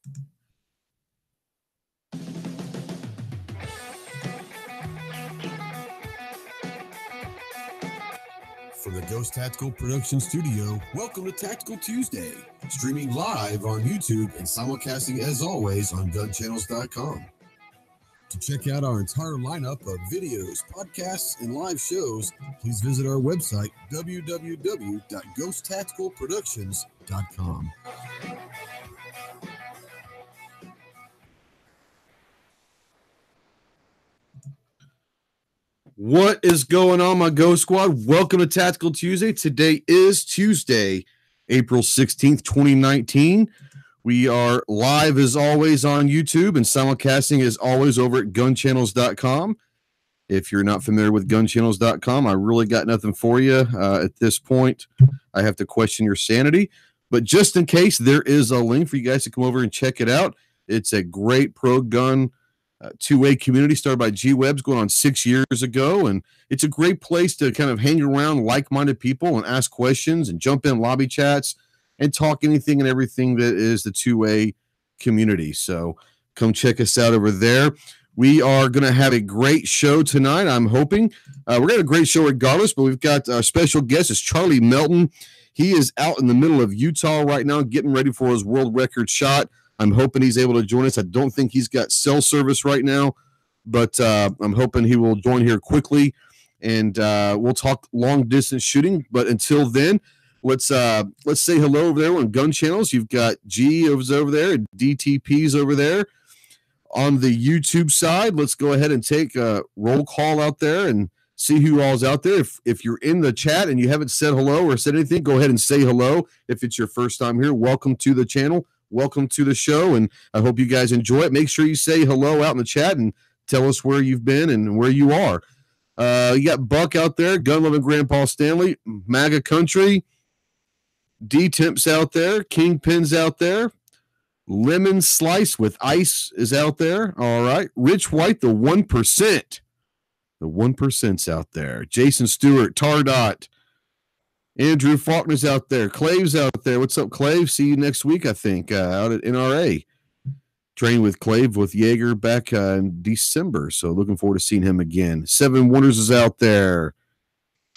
From the Ghost Tactical Production Studio, welcome to Tactical Tuesday, streaming live on YouTube and simulcasting as always on GunChannels.com. To check out our entire lineup of videos, podcasts, and live shows, please visit our website, www.ghosttacticalproductions.com. What is going on, my Ghost Squad? Welcome to Tactical Tuesday. Today is Tuesday, April 16th, 2019. We are live as always on YouTube and simulcasting as always over at GunChannels.com. If you're not familiar with GunChannels.com, I really got nothing for you at this point. I have to question your sanity. But just in case, there is a link for you guys to come over and check it out. It's a great pro-gun two-way community started by G-Webs going on 6 years ago, and it's a great place to kind of hang around like-minded people and ask questions and jump in lobby chats and talk anything and everything that is the two-way community. So come check us out over there. We are going to have a great show tonight, I'm hoping. We're going to have a great show regardless, but we've got our special guest is Charlie Melton. He is out in the middle of Utah right now getting ready for his world record shot. I'm hoping he's able to join us. I don't think he's got cell service right now, but I'm hoping he will join here quickly, and we'll talk long-distance shooting. But until then, let's say hello over there on Gun Channels. You've got G over there and DTP's over there. On the YouTube side, let's go ahead and take a roll call out there and see who all's out there. If you're in the chat and you haven't said hello or said anything, go ahead and say hello. If it's your first time here, welcome to the channel. Welcome to the show, and I hope you guys enjoy it. Make sure you say hello out in the chat and tell us where you've been and where you are. You got Buck out there, Gun-Loving Grandpa Stanley, MAGA Country, D-Temps out there, Kingpin's out there, Lemon Slice with Ice is out there. All right. Rich White, the 1%. The 1%'s out there. Jason Stewart, Tardot, Andrew Faulkner's out there. Clave's out there. What's up, Clave? See you next week, I think, out at NRA. Trained with Clave with Jaeger back in December, so looking forward to seeing him again. Seven Wonders is out there.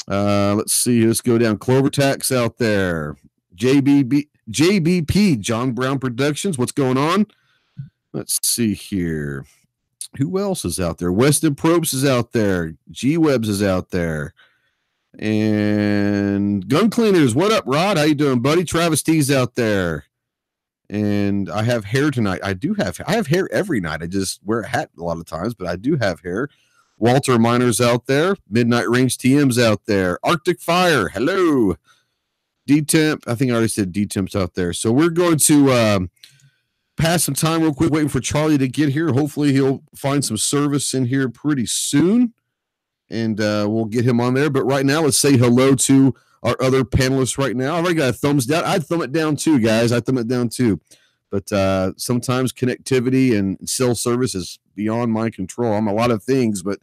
Let's see. Let's go down. Clover Tack's out there. JBP, John Brown Productions. What's going on? Let's see here. Who else is out there? Weston Probst is out there. G-Webs is out there. And Gun Cleaners, what up, Rod? How you doing, buddy? Travis T's out there. And I have hair tonight. I have hair every night. I just wear a hat a lot of times, but I do have hair. Walter Miner's out there. Midnight Range TM's out there. Arctic Fire, hello. D-Temp, I think I already said D-Temp's out there. So we're going to pass some time real quick, waiting for Charlie to get here. Hopefully he'll find some service in here pretty soon. And we'll get him on there. But right now, let's say hello to our other panelists right now. I've already got a thumbs down. I'd thumb it down too, guys. I'd thumb it down too. But sometimes connectivity and cell service is beyond my control. I'm a lot of things, but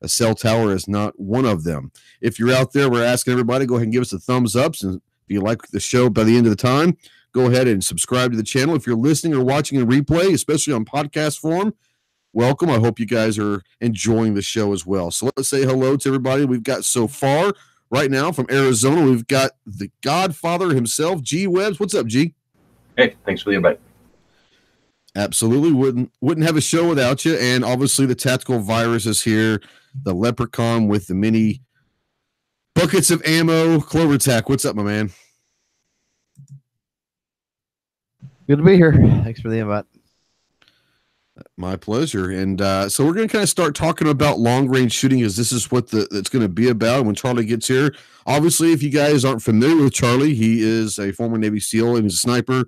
a cell tower is not one of them. If you're out there, we're asking everybody, go ahead and give us a thumbs up. And if you like the show by the end of the time, go ahead and subscribe to the channel. If you're listening or watching in replay, especially on podcast form, welcome. I hope you guys are enjoying the show as well. So let's say hello to everybody we've got so far. Right now from Arizona, we've got the Godfather himself, G-Webs. What's up, G? Hey, thanks for the invite. Absolutely. Wouldn't have a show without you. And obviously the Tactical Virus is here, the Leprechaun with the mini buckets of ammo. Clover Tack, what's up, my man? Good to be here. Thanks for the invite. My pleasure. And so we're going to kind of start talking about long-range shooting, as this is what it's going to be about when Charlie gets here. Obviously, if you guys aren't familiar with Charlie, he is a former Navy SEAL and he's a sniper.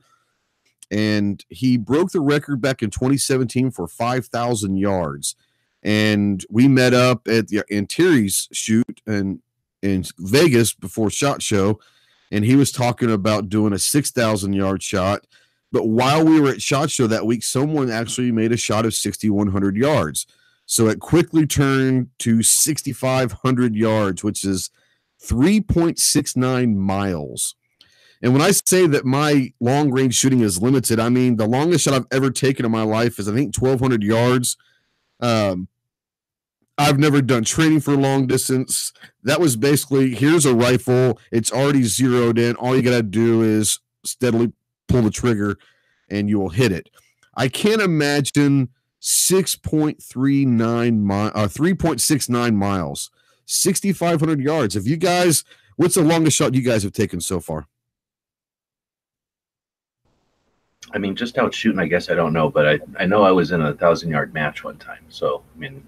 And he broke the record back in 2017 for 5,000 yards. And we met up at the Terry's shoot in Vegas before SHOT Show. And he was talking about doing a 6,000-yard shot. But while we were at SHOT Show that week, someone actually made a shot of 6,100 yards. So it quickly turned to 6,500 yards, which is 3.69 miles. And when I say that my long range shooting is limited, I mean the longest shot I've ever taken in my life is I think 1,200 yards. I've never done training for long distance. That was basically, here's a rifle. It's already zeroed in. All you got to do is steadily pull the trigger and you will hit it. I can't imagine 3.69 miles, 6,500 yards. If you guys, what's the longest shot you guys have taken so far? I mean, just out shooting, I guess I don't know, but I know I was in a 1,000-yard match one time. So, I mean,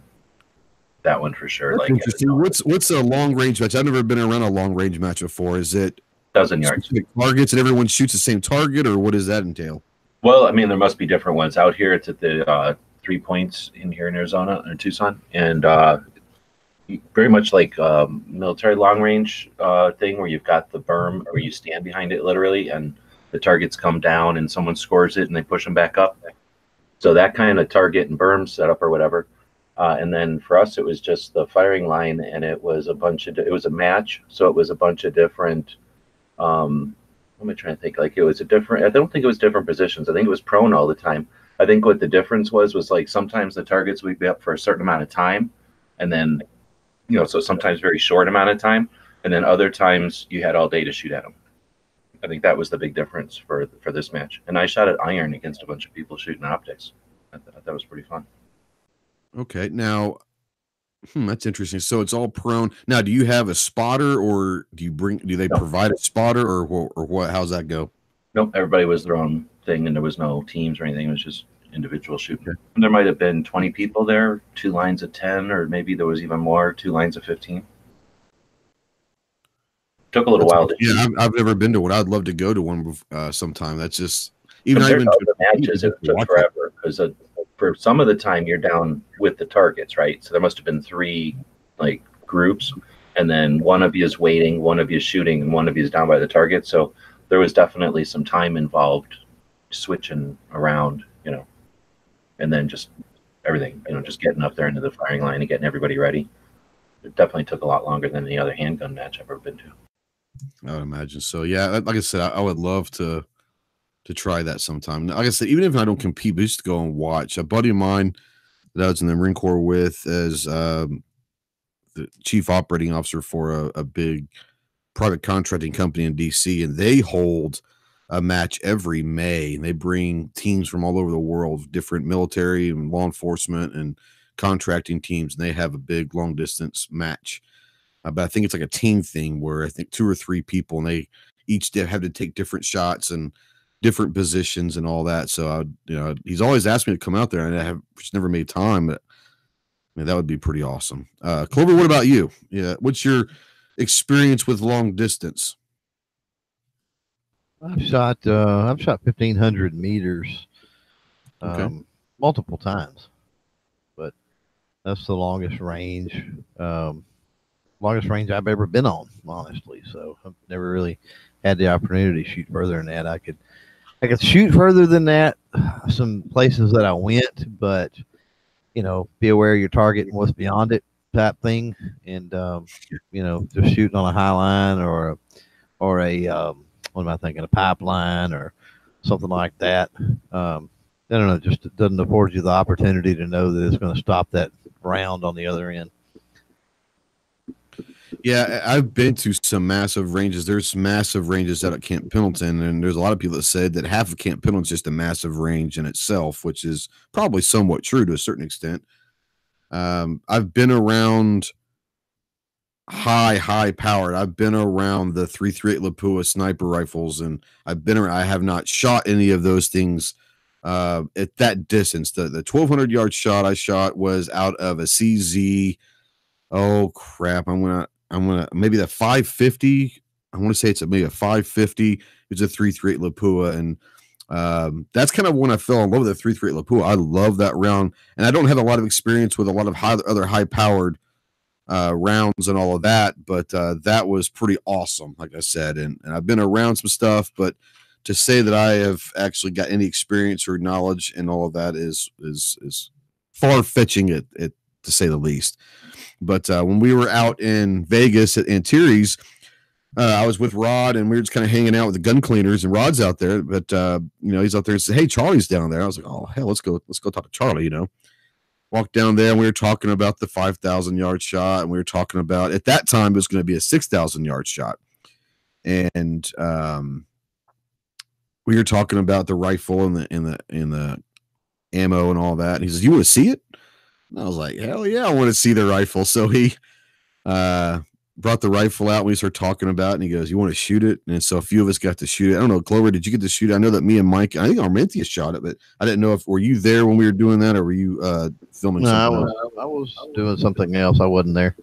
that one for sure. That's like interesting. What's a long range match? I've never been around a long range match before. Is it 1,000 yards targets and everyone shoots the same target, or what does that entail? Well, I mean, there must be different ones out here. It's at the 3 points in here in Arizona or Tucson, and very much like military long range thing where you've got the berm or you stand behind it literally, and the targets come down and someone scores it and they push them back up. So that kind of target and berm setup or whatever. And then for us, it was just the firing line, and it was a bunch of, it was a match. So it was a bunch of different, what am I trying to think? Like it was a different, I don't think it was different positions. I think it was prone all the time. I think what the difference was like sometimes the targets would be up for a certain amount of time. And then, you know, so sometimes very short amount of time. And then other times you had all day to shoot at them. I think that was the big difference for this match. And I shot at iron against a bunch of people shooting optics. I thought that was pretty fun. Okay, now that's interesting. So it's all prone. Now, do you have a spotter, or do they provide a spotter, or what? How's that go? Nope, everybody was their own thing, and there was no teams or anything. It was just individual shooting. Okay. There might have been 20 people there, 2 lines of 10, or maybe there was even more, 2 lines of 15. Took a little while to shoot. I've never been to one. I'd love to go to one sometime. That's just even the matches. It took forever because for some of the time you're down with the targets, right? So there must have been 3 like groups, and then one of you is waiting, one of you is shooting, and one of you is down by the target. So there was definitely some time involved switching around, you know, and then just everything, you know, just getting up there into the firing line and getting everybody ready. It definitely took a lot longer than any other handgun match I've ever been to. I would imagine so. Yeah, like I said, I would love to try that sometime. Like I said, even if I don't compete, but just to go and watch. A buddy of mine that I was in the Marine Corps with as the chief operating officer for a big private contracting company in DC, and they hold a match every May, and they bring teams from all over the world, different military and law enforcement and contracting teams, and they have a big long distance match. But I think it's like a team thing where I think 2 or 3 people, and they each have to take different shots and different positions and all that. So, he's always asked me to come out there, and I have just never made time. But I mean, that would be pretty awesome. Clover, what about you? Yeah, what's your experience with long distance? I've shot 1,500 meters, multiple times, but that's the longest range I've ever been on, honestly. So I've never really had the opportunity to shoot further than that. I could shoot further than that, some places that I went, but be aware of your target and what's beyond it type thing. And, just shooting on a high line or a what am I thinking? A pipeline or something like that. I don't know. Just it doesn't afford you the opportunity to know that it's going to stop that round on the other end. Yeah, I've been to some massive ranges. There's massive ranges out at Camp Pendleton, and there's a lot of people that said that half of Camp Pendleton is just a massive range in itself, which is probably somewhat true to a certain extent. I've been around high powered. I've been around the 338 Lapua sniper rifles, and I have not shot any of those things at that distance. The 1,200 yard shot I shot was out of a CZ. Oh crap! I'm gonna maybe the 550. I want to say it's maybe a 550. It's a 338 Lapua, and that's kind of when I fell in love with the 338 Lapua. I love that round, and I don't have a lot of experience with a lot of other high powered rounds and all of that, but that was pretty awesome, like I said. And I've been around some stuff, but to say that I have actually got any experience or knowledge in all of that is far fetching it to say the least. But when we were out in Vegas at Antilles, I was with Rod, and we were just kind of hanging out with the gun cleaners, and Rod's out there, but he's out there and said, "Hey, Charlie's down there." I was like, "Oh hell, let's go talk to Charlie." Walked down there, and we were talking about the 5,000-yard shot, and we were talking about, at that time it was going to be a 6,000-yard shot, and we were talking about the rifle and the ammo and all that. And he says, "You want to see it?" And I was like, "Hell yeah, I want to see the rifle." So he brought the rifle out, and we started talking about it, and he goes, "You want to shoot it?" And so a few of us got to shoot it. I don't know, Clover, did you get to shoot it? I know that me and Mike, I think Armentius shot it, but I didn't know if were you there when we were doing that, or were you filming something else? I was doing something else. I wasn't there.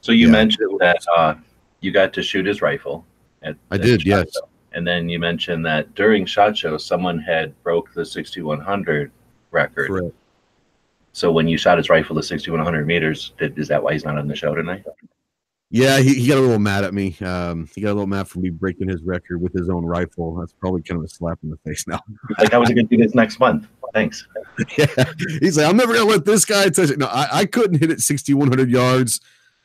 So you mentioned that you got to shoot his rifle. I did, yes. Show. And then you mentioned that during SHOT Show, someone had broke the 6,100 record. Correct. So when you shot his rifle to 6,100 meters, is that why he's not on the show tonight? Yeah, he got a little mad at me. He got a little mad for me breaking his record with his own rifle. That's probably kind of a slap in the face now. Like, I was going to do this next month. Thanks. Yeah. He's like, "I'm never going to let this guy touch it." No, I couldn't hit it 6,100 yards.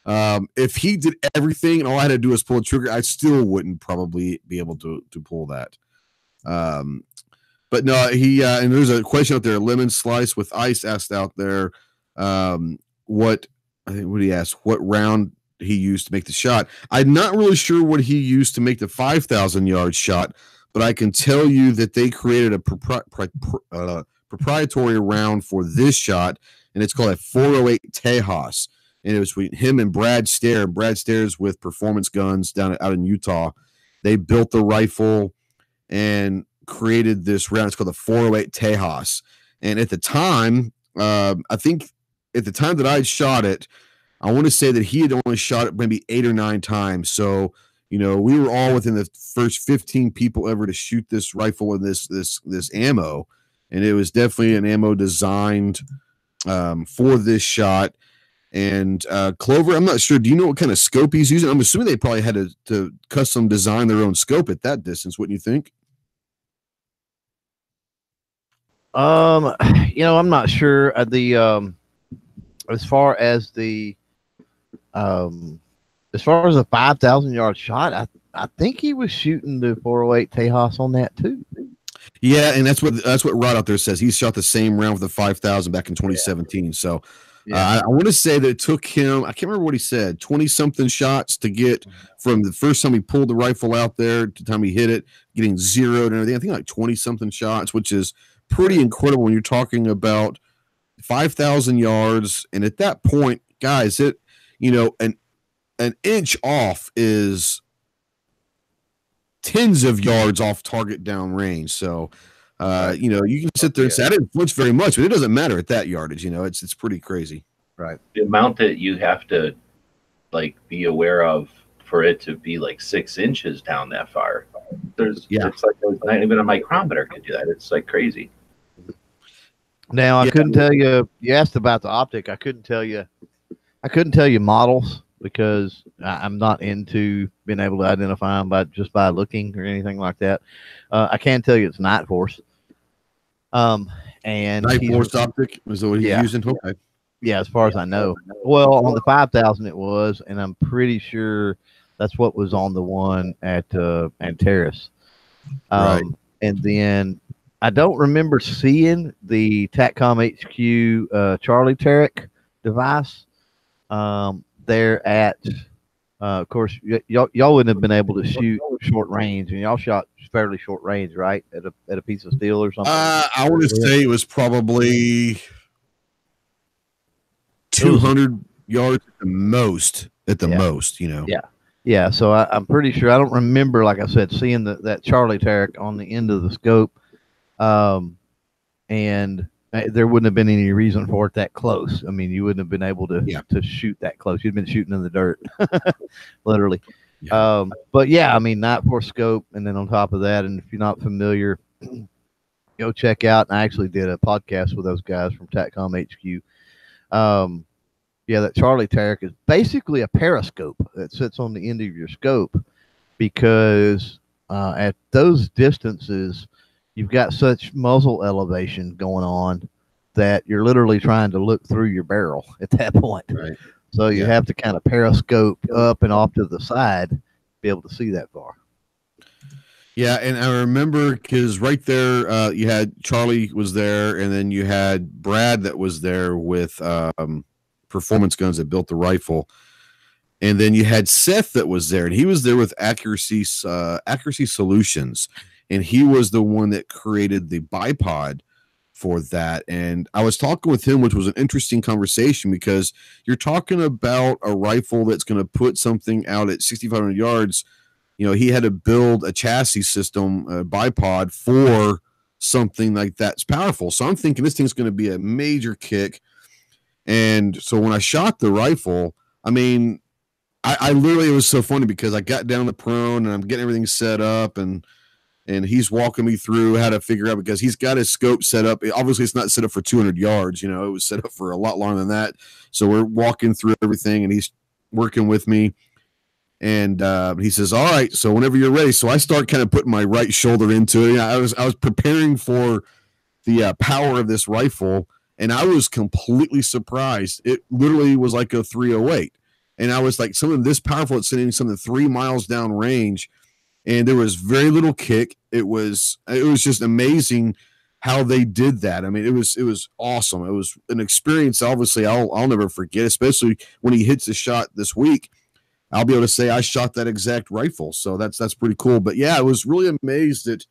If he did everything and all I had to do was pull a trigger, I still wouldn't probably be able to pull that. But no, he and there's a question out there. Lemon Slice with Ice asked out there, what he asked, what round he used to make the shot. I'm not really sure what he used to make the 5,000-yard shot, but I can tell you that they created a proprietary round for this shot, and it's called a 408 Tejas. And it was between him and Brad Stair. Brad Stair's with Performance Guns out in Utah. They built the rifle and created this round. It's called the 408 Tejas. And at the time, I think at the time that I had shot it, I want to say that he had only shot it maybe 8 or 9 times. So, we were all within the first 15 people ever to shoot this rifle with this ammo. And it was definitely an ammo designed for this shot. And Clover, I'm not sure. Do you know what kind of scope he's using? I'm assuming they probably had to custom design their own scope at that distance. Wouldn't you think? I'm not sure. As far as the 5,000-yard shot, I think he was shooting the 408 Tejas on that too. Yeah, and that's what Rod out there says. He shot the same round with the 5,000 back in 2017. Yeah. So. Yeah. I want to say that it took him, I can't remember what he said, 20-something shots to get from the first time he pulled the rifle out there to the time he hit it, getting zeroed and everything. I think like 20-something shots, which is pretty incredible when you're talking about 5,000 yards. And at that point, guys, an inch off is tens of yards off target down range. So, you can sit there and say, "I didn't flinch very much," but it doesn't matter at that yardage. It's pretty crazy. Right. The amount that you have to be aware of for it to be 6 inches down that far. It's like not even a micrometer could do that. It's crazy. Now I couldn't tell you. You asked about the optic. I couldn't tell you models because I'm not into being able to identify them by looking or anything like that. I can tell you it's Night Force. And Night Force optic is that what he's using? Okay. Yeah, as far as I know. Well, on the 5,000 it was, and I'm pretty sure that's what was on the one at Antares. Right. And then I don't remember seeing the TACCOM HQ Charlie Tarek device there at. Of course, y'all wouldn't have been able to shoot short range, and y'all shot fairly short range, right? At a piece of steel or something. I want to say it was probably 200 yards at the most. Yeah. So I'm pretty sure. I don't remember, like I said, seeing that Charlie Tarek on the end of the scope, and there wouldn't have been any reason for it that close. I mean, you wouldn't have been able to shoot that close. You'd been shooting in the dirt, literally. Yeah. But yeah, I mean, Night Force scope, and then on top of that, and if you're not familiar, go check out. And I actually did a podcast with those guys from TACCOM HQ. That Charlie Tarek is basically a periscope that sits on the end of your scope, because at those distances, you've got such muzzle elevation going on that you're literally trying to look through your barrel at that point. Right. So you have to kind of periscope up and off to the side be able to see that far. Yeah, and I remember because right there, you had Charlie was there, and then you had Brad that was there with Performance Guns that built the rifle, and then you had Seth that was there, and he was there with Accuracy Solutions, and he was the one that created the bipod for that. And I was talking with him, which was an interesting conversation because you're talking about a rifle that's going to put something out at 6,500 yards. You know, he had to build a chassis system, a bipod for something like that's powerful. So I'm thinking this thing's going to be a major kick. And so when I shot the rifle, I mean, I literally, it was so funny because I got down the prone and I'm getting everything set up and he's walking me through how to figure out, because he's got his scope set up. Obviously it's not set up for 200 yards. You know, it was set up for a lot longer than that. So we're walking through everything and he's working with me. And he says, all right, so whenever you're ready. So I start kind of putting my right shoulder into it. I was preparing for the power of this rifle, and I was completely surprised. It literally was like a 308. And I was like, something this powerful, it's sitting something 3 miles down range, and there was very little kick. It was just amazing how they did that. I mean, it was awesome. It was an experience, obviously, I'll never forget, especially when he hits a shot this week. I'll be able to say I shot that exact rifle. So that's pretty cool. But yeah, I was really amazed at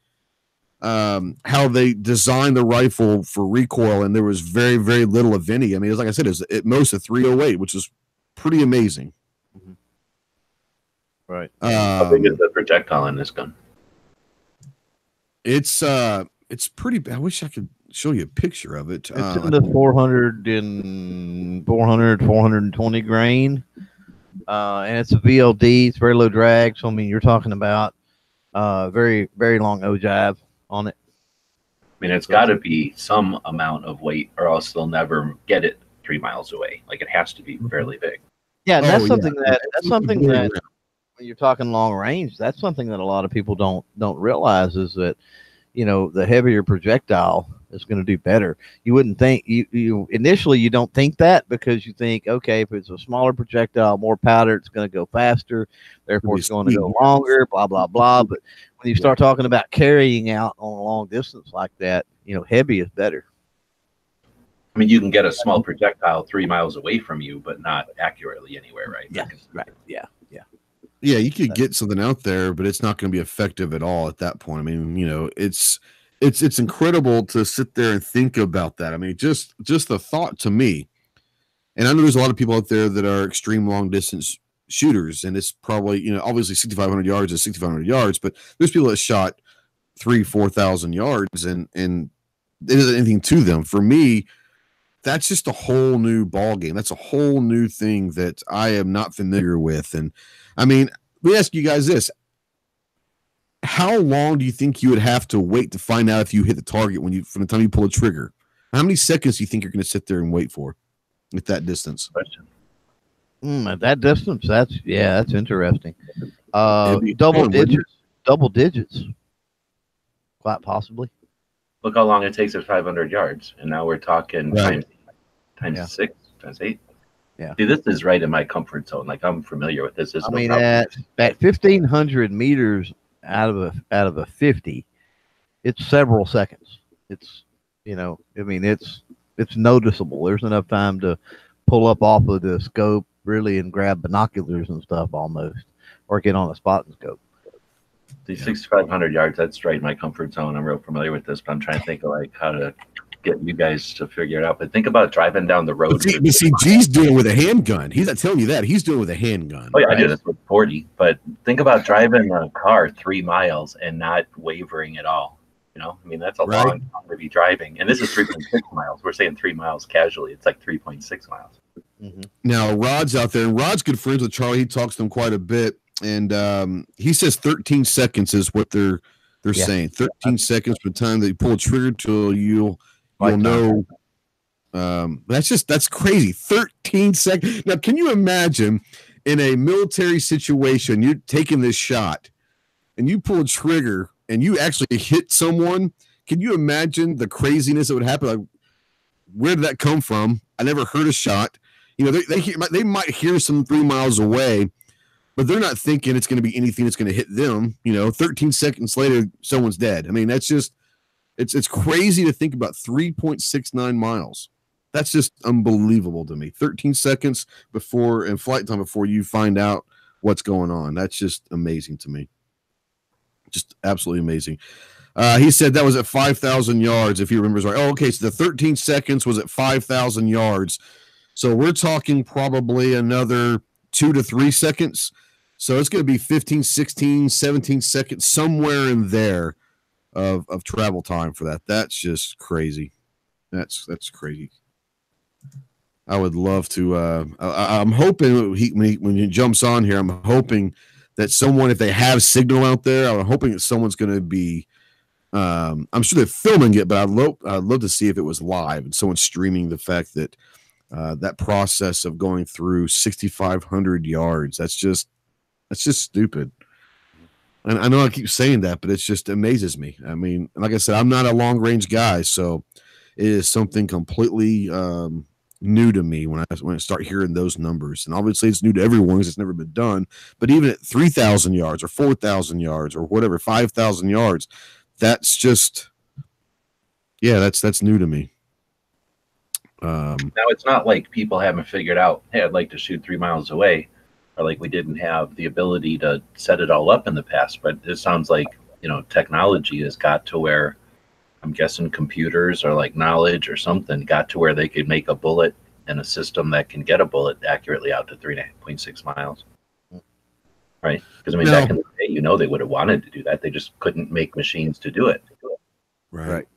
how they designed the rifle for recoil, and there was very, very little of any. I mean, like I said, it's at most a 308, which is pretty amazing. Mm-hmm. Right. How big is the projectile in this gun? It's pretty. I wish I could show you a picture of it. It's in the 420 grain. And it's a VLD. It's very low drag. So, I mean, you're talking about very, very long ogive on it. I mean, it's got to be some amount of weight, or else they'll never get it 3 miles away. Like, it has to be fairly big. Yeah, and that's something that when you're talking long range, that's something that a lot of people don't realize is that, you know, the heavier projectile is going to do better. You wouldn't think you initially you don't think that, because you think, okay, if it's a smaller projectile, more powder, it's going to go faster, therefore it's going to go longer, blah blah blah. But when you start talking about carrying out on a long distance like that, you know, heavy is better. I mean, you can get a small projectile 3 miles away from you, but not accurately anywhere, right? Yeah, right. Yeah. Yeah, you could get something out there, but it's not going to be effective at all at that point. I mean, you know, it's incredible to sit there and think about that. I mean, just the thought to me, and I know there's a lot of people out there that are extreme long distance shooters, and it's probably, you know, obviously 6,500 yards is 6,500 yards, but there's people that shot 3,000-4,000 yards, and it isn't anything to them. For me, that's just a whole new ball game. That's a whole new thing that I am not familiar with. And I mean, let me ask you guys this. How long do you think you would have to wait to find out if you hit the target from the time you pull the trigger? How many seconds do you think you're going to sit there and wait for at that distance? At that distance, that's interesting. Double digits, quite possibly. Look how long it takes at 500 yards, and now we're talking times 6, times 8. Yeah. See, this is right in my comfort zone. Like, I'm familiar with this. I mean, at 1,500 meters out of a 50, it's several seconds. It's, you know, I mean, it's noticeable. There's enough time to pull up off of the scope really and grab binoculars and stuff almost, or get on a spotting scope. These 6,500 yards, that's right in my comfort zone. I'm real familiar with this, but I'm trying to think of like how to get you guys to figure it out. But think about driving down the road. But see, G's doing it with a handgun. He's not telling you that. He's doing it with a handgun. Oh yeah, right? I do this with 40. But think about driving a car 3 miles and not wavering at all. You know, I mean, that's a long time to be driving. And this is 3.6 miles. We're saying 3 miles casually. It's like 3.6 miles. Mm-hmm. Now, Rod's out there, and Rod's good friends with Charlie. He talks to him quite a bit. And he says 13 seconds is what they're saying. 13 seconds from the time that you pull the trigger till you'll know. That's crazy. 13 seconds. Now, can you imagine in a military situation, you're taking this shot and you pull a trigger and you actually hit someone? Can you imagine the craziness that would happen? Like, where did that come from? I never heard a shot. You know, they might hear some 3 miles away, but they're not thinking it's going to be anything that's going to hit them. 13 seconds later, someone's dead. I mean, that's just, it's crazy to think about. 3.69 miles. That's just unbelievable to me. 13 seconds before and flight time before you find out what's going on. That's just amazing to me. Just absolutely amazing. He said that was at 5,000 yards, if he remembers right. Oh, okay. So the 13 seconds was at 5,000 yards. So we're talking probably another 2 to 3 seconds. So it's going to be 15, 16, 17 seconds, somewhere in there of travel time for that. That's just crazy. That's crazy. I would love to. I'm hoping when he jumps on here, I'm hoping that someone, if they have signal out there, I'm hoping that someone's going to be. I'm sure they're filming it, but I'd love to see if it was live and someone streaming the fact that that process of going through 6,500 yards. That's just stupid. And I know I keep saying that, but it just amazes me. I mean, like I said, I'm not a long range guy, so it is something completely new to me when I start hearing those numbers. And obviously it's new to everyone because it's never been done. But even at 3,000 yards or 4,000 yards or whatever, 5,000 yards, that's just, yeah, that's new to me. Now it's not like people haven't figured out, hey, I'd like to shoot 3 miles away, or like we didn't have the ability to set it all up in the past. But it sounds like, technology has got to where, I'm guessing computers or like knowledge or something got to where they could make a bullet and a system that can get a bullet accurately out to 3.6 miles. Right? Because I mean, back in the day, they would have wanted to do that. They just couldn't make machines to do it. Right.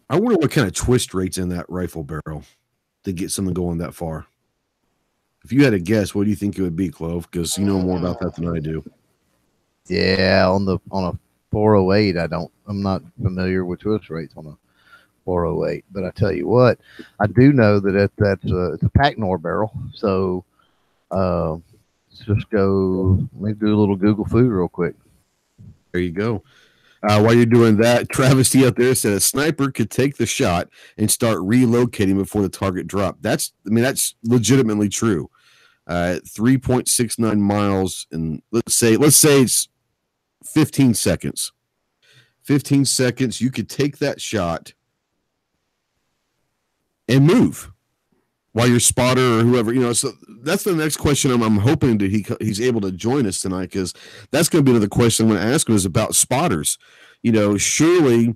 I wonder what kind of twist rate's in that rifle barrel to get something going that far. If you had a guess, what do you think it would be, Clove? Because you know more about that than I do. Yeah, on a 408, I'm not familiar with twist rates on a 408, but I tell you what, I do know that it's a Packnor barrel. So let's just go. Let me do a little Google food real quick. There you go. While you're doing that, Travis T out there said a sniper could take the shot and start relocating before the target dropped. That's legitimately true. 3.69 miles, and let's say it's 15 seconds. 15 seconds, you could take that shot and move while your spotter or whoever, so that's the next question I'm hoping that he's able to join us tonight, because that's going to be another question I'm going to ask him is about spotters. Surely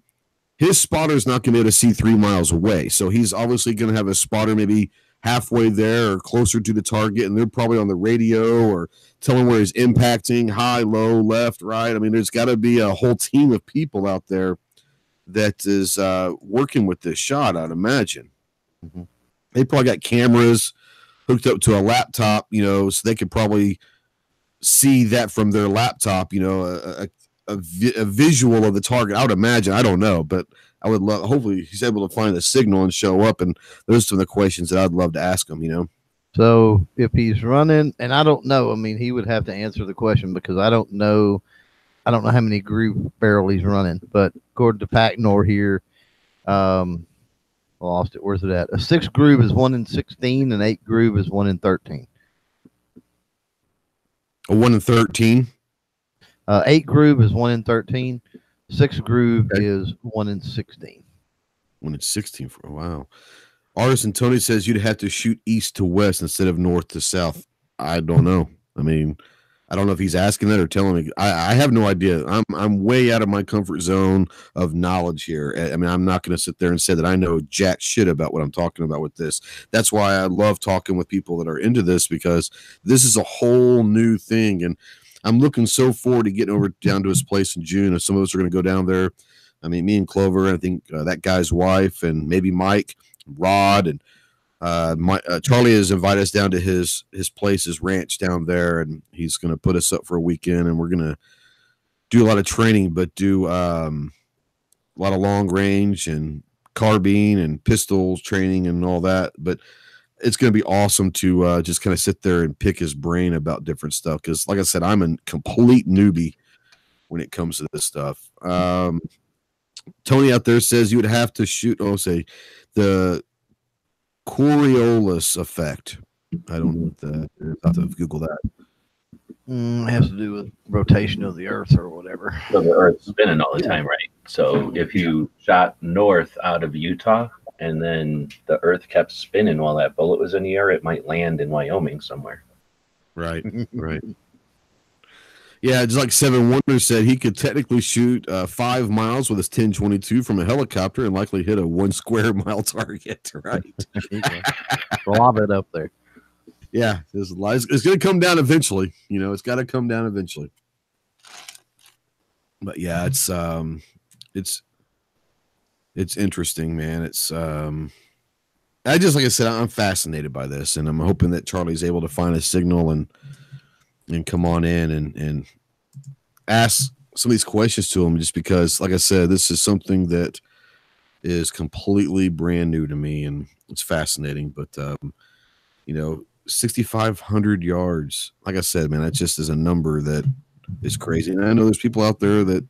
his spotter is not going to be able to see 3 miles away. So he's obviously going to have a spotter maybe halfway there or closer to the target, and they're probably on the radio or telling where he's impacting, high, low, left, right. I mean, there's got to be a whole team of people out there that is working with this shot, I'd imagine. Mm-hmm. They probably got cameras hooked up to a laptop, so they could probably see that from their laptop, a visual of the target. I would imagine. I don't know, but I would love. Hopefully, he's able to find the signal and show up. And those are some of the questions that I'd love to ask him. So if he's running, and I don't know, I mean, he would have to answer the question because I don't know how many groove barrel he's running. But according to Packnor here, lost it. Where's it at? A 6 groove is 1 in 16, and 8 groove is 1 in 13. A 1 in 13. 8 groove is 1 in 13. 6 groove is 1 in 16. 1 in 16 for a while. Artisan Tony says you'd have to shoot east to west instead of north to south. I don't know. I mean, I don't know if he's asking that or telling me. I have no idea. I'm way out of my comfort zone of knowledge here. I mean, I'm not going to sit there and say that I know jack shit about what I'm talking about with this. That's why I love talking with people that are into this, because this is a whole new thing. And I'm looking so forward to getting down to his place in June. And some of us are going to go down there. I mean, me and Clover, I think that guy's wife, and maybe Mike, Rod, and Charlie has invited us down to his place, his ranch down there, and he's going to put us up for a weekend, and we're going to do a lot of training, but do a lot of long range and carbine and pistols training and all that. But it's going to be awesome to just kind of sit there and pick his brain about different stuff, because like I said, I'm a complete newbie when it comes to this stuff. Tony out there says you would have to shoot, the Coriolis effect. I don't know what that is. I'll have to Google that. It has to do with rotation of the Earth or whatever. So the Earth's spinning all the time, right? So if you shot north out of Utah and then the Earth kept spinning while that bullet was in the air, it might land in Wyoming somewhere. Right, right. Yeah, just like Seven Wonders said, he could technically shoot 5 miles with his 10-22 from a helicopter and likely hit a 1 square mile target. Right, Lob it up there. Yeah, it's going to come down eventually. You know, it's got to come down eventually. But yeah, it's interesting, man. It's I just, like I said, I'm fascinated by this, and I'm hoping that Charlie's able to find a signal and come on in and ask some of these questions to him, just because, like I said, this is something that is completely brand new to me, and it's fascinating. But you know, 6,500 yards, like I said, man, that just is a number that is crazy. And I know there's people out there that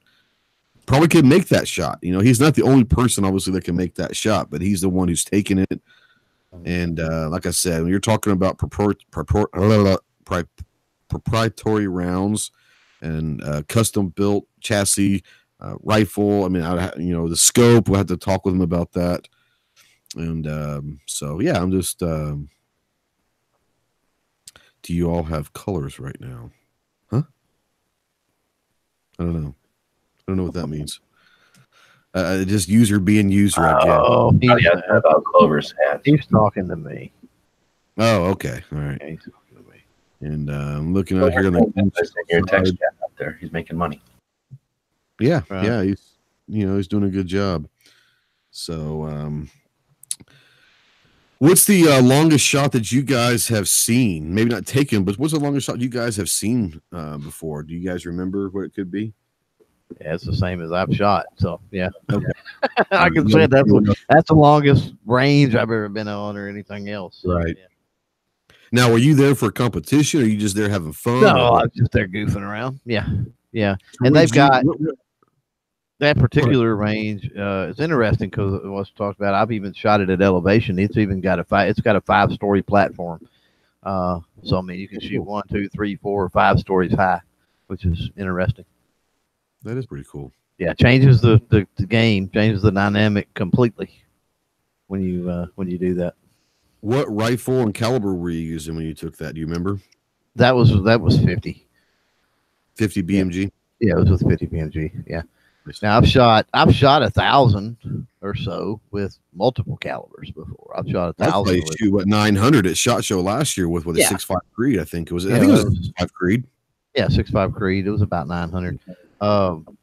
probably could make that shot. You know, he's not the only person, obviously, that can make that shot, but he's the one who's taken it. And like I said, when you're talking about proprietary rounds and custom built chassis, rifle, I mean, you know, the scope, we'll have to talk with him about that. And so, yeah, I'm just, do you all have colors right now? Huh? I don't know. I don't know what that means. Just user being user, I guess. Oh, yeah, about Clover's hat. He's talking to me. Oh, okay. All right. Yeah, he's talking to me. And I'm looking out here on your text chat out there. He's making money. Yeah, Right. yeah. He's doing a good job. So, what's the longest shot that you guys have seen? Maybe not taken, but what's the longest shot you guys have seen before? Do you guys remember what it could be? Yeah, it's the same as I've shot. So yeah, Okay. I can say that's the longest range I've ever been on or anything else. So, Right. yeah. Now, were you there for a competition, or are you just there having fun? No, I was just there goofing around. Yeah, yeah. And they've got that particular range. It's interesting because it was talked about. I've even shot it at elevation. It's even got a 5-story platform. So I mean, you can shoot 1, 2, 3, 4, 5 stories high, which is interesting. That is pretty cool. Yeah, changes the game, changes the dynamic completely when you do that. What rifle and caliber were you using when you took that? Do you remember? That was 50. 50 BMG. Yeah, it was with 50 PMG. Yeah. Now I've shot 1,000 or so with multiple calibers before. I've shot 1,000. I shoot what 900 at SHOT Show last year with a 6.5 Creed. I think it was. I think it was a 6.5 Creed. Yeah, 6.5 Creed. It was about 900.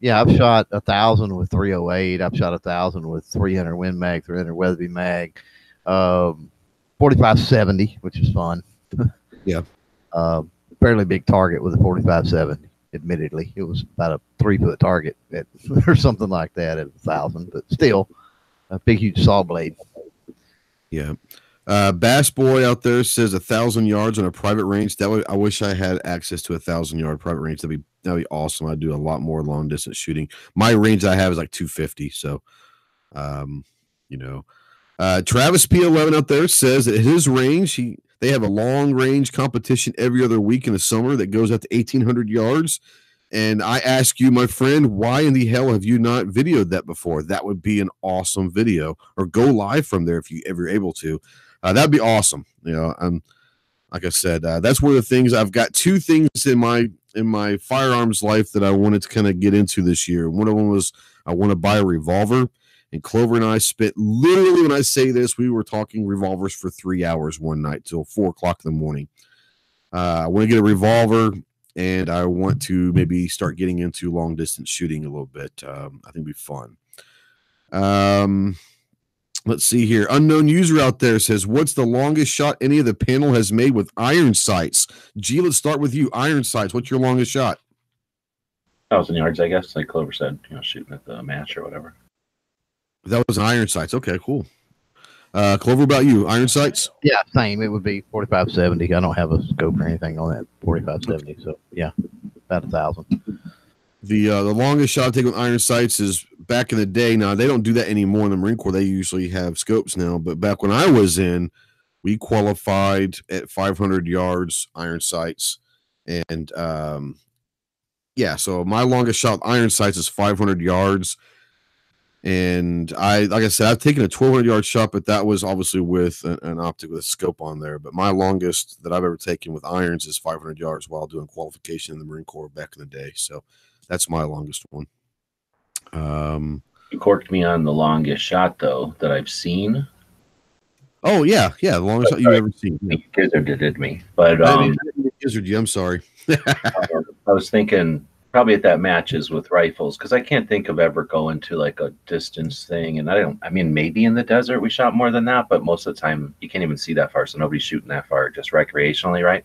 Yeah, I've shot 1,000 with 308. I've shot 1,000 with 300 Win Mag, 300 Weatherby Mag, 4570, which is fun. Yeah. Fairly big target with a 4570. Admittedly, it was about a 3-foot target or something like that at 1,000, but still a big, huge saw blade. Yeah. Bass Boy out there says 1,000 yards on a private range. I wish I had access to 1,000-yard private range. That'd be awesome. I'd do a lot more long distance shooting. My range I have is like 250. So, you know, Travis P11 out there says that his range, they have a long range competition every other week in the summer that goes up to 1,800 yards. And I ask you, my friend, why in the hell have you not videoed that before? That would be an awesome video, or go live from there if you're able to. That'd be awesome. You know, like I said, that's one of the things. I've got 2 things in my firearms life that I wanted to kind of get into this year. One of them was I want to buy a revolver. And Clover and I spent, literally, when I say this, we were talking revolvers for 3 hours one night till 4 o'clock in the morning. I want to get a revolver, and I want to maybe start getting into long distance shooting a little bit. I think it'd be fun. Let's see here. Unknown user out there says, what's the longest shot any of the panel has made with iron sights? G, let's start with you. Iron sights. What's your longest shot? 1,000 yards, I guess, like Clover said, shooting at the match or whatever. That was iron sights. Okay, cool. Clover, about you? Iron sights? Yeah, same. It would be 4570. I don't have a scope or anything on that 4570. So yeah, about 1,000. The longest shot I take with iron sights is back in the day. Now they don't do that anymore in the Marine Corps. They usually have scopes now. But back when I was in, we qualified at 500 yards iron sights, And yeah, so my longest shot with iron sights is 500 yards. And like I said, I've taken a 1,200 yard shot, but that was obviously with an optic with a scope on there. But my longest that I've ever taken with irons is 500 yards while doing qualification in the Marine Corps back in the day. So that's my longest one. You corked me on the longest shot though that I've seen. Oh yeah, the longest shot you've ever seen. Yeah. Gizzarded me, but I didn't gizzard you. I'm sorry. I was thinking probably at that matches with rifles, because I can't think of ever going to like a distance thing. And I mean, maybe in the desert we shot more than that, but most of the time you can't even see that far. So nobody's shooting that far, just recreationally, right?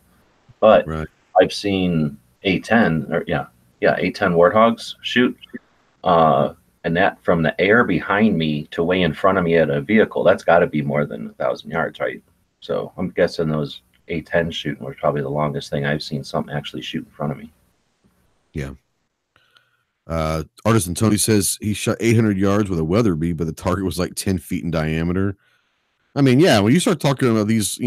But right. I've seen A10 or A10 Warthogs shoot. And that from the air behind me to way in front of me at a vehicle, that's got to be more than 1,000 yards, right? So I'm guessing those A10 shooting was probably the longest thing I've seen something actually shoot in front of me. Yeah. Artisan Tony says he shot 800 yards with a Weatherby, but the target was like 10 feet in diameter. I mean, yeah, when you start talking about these,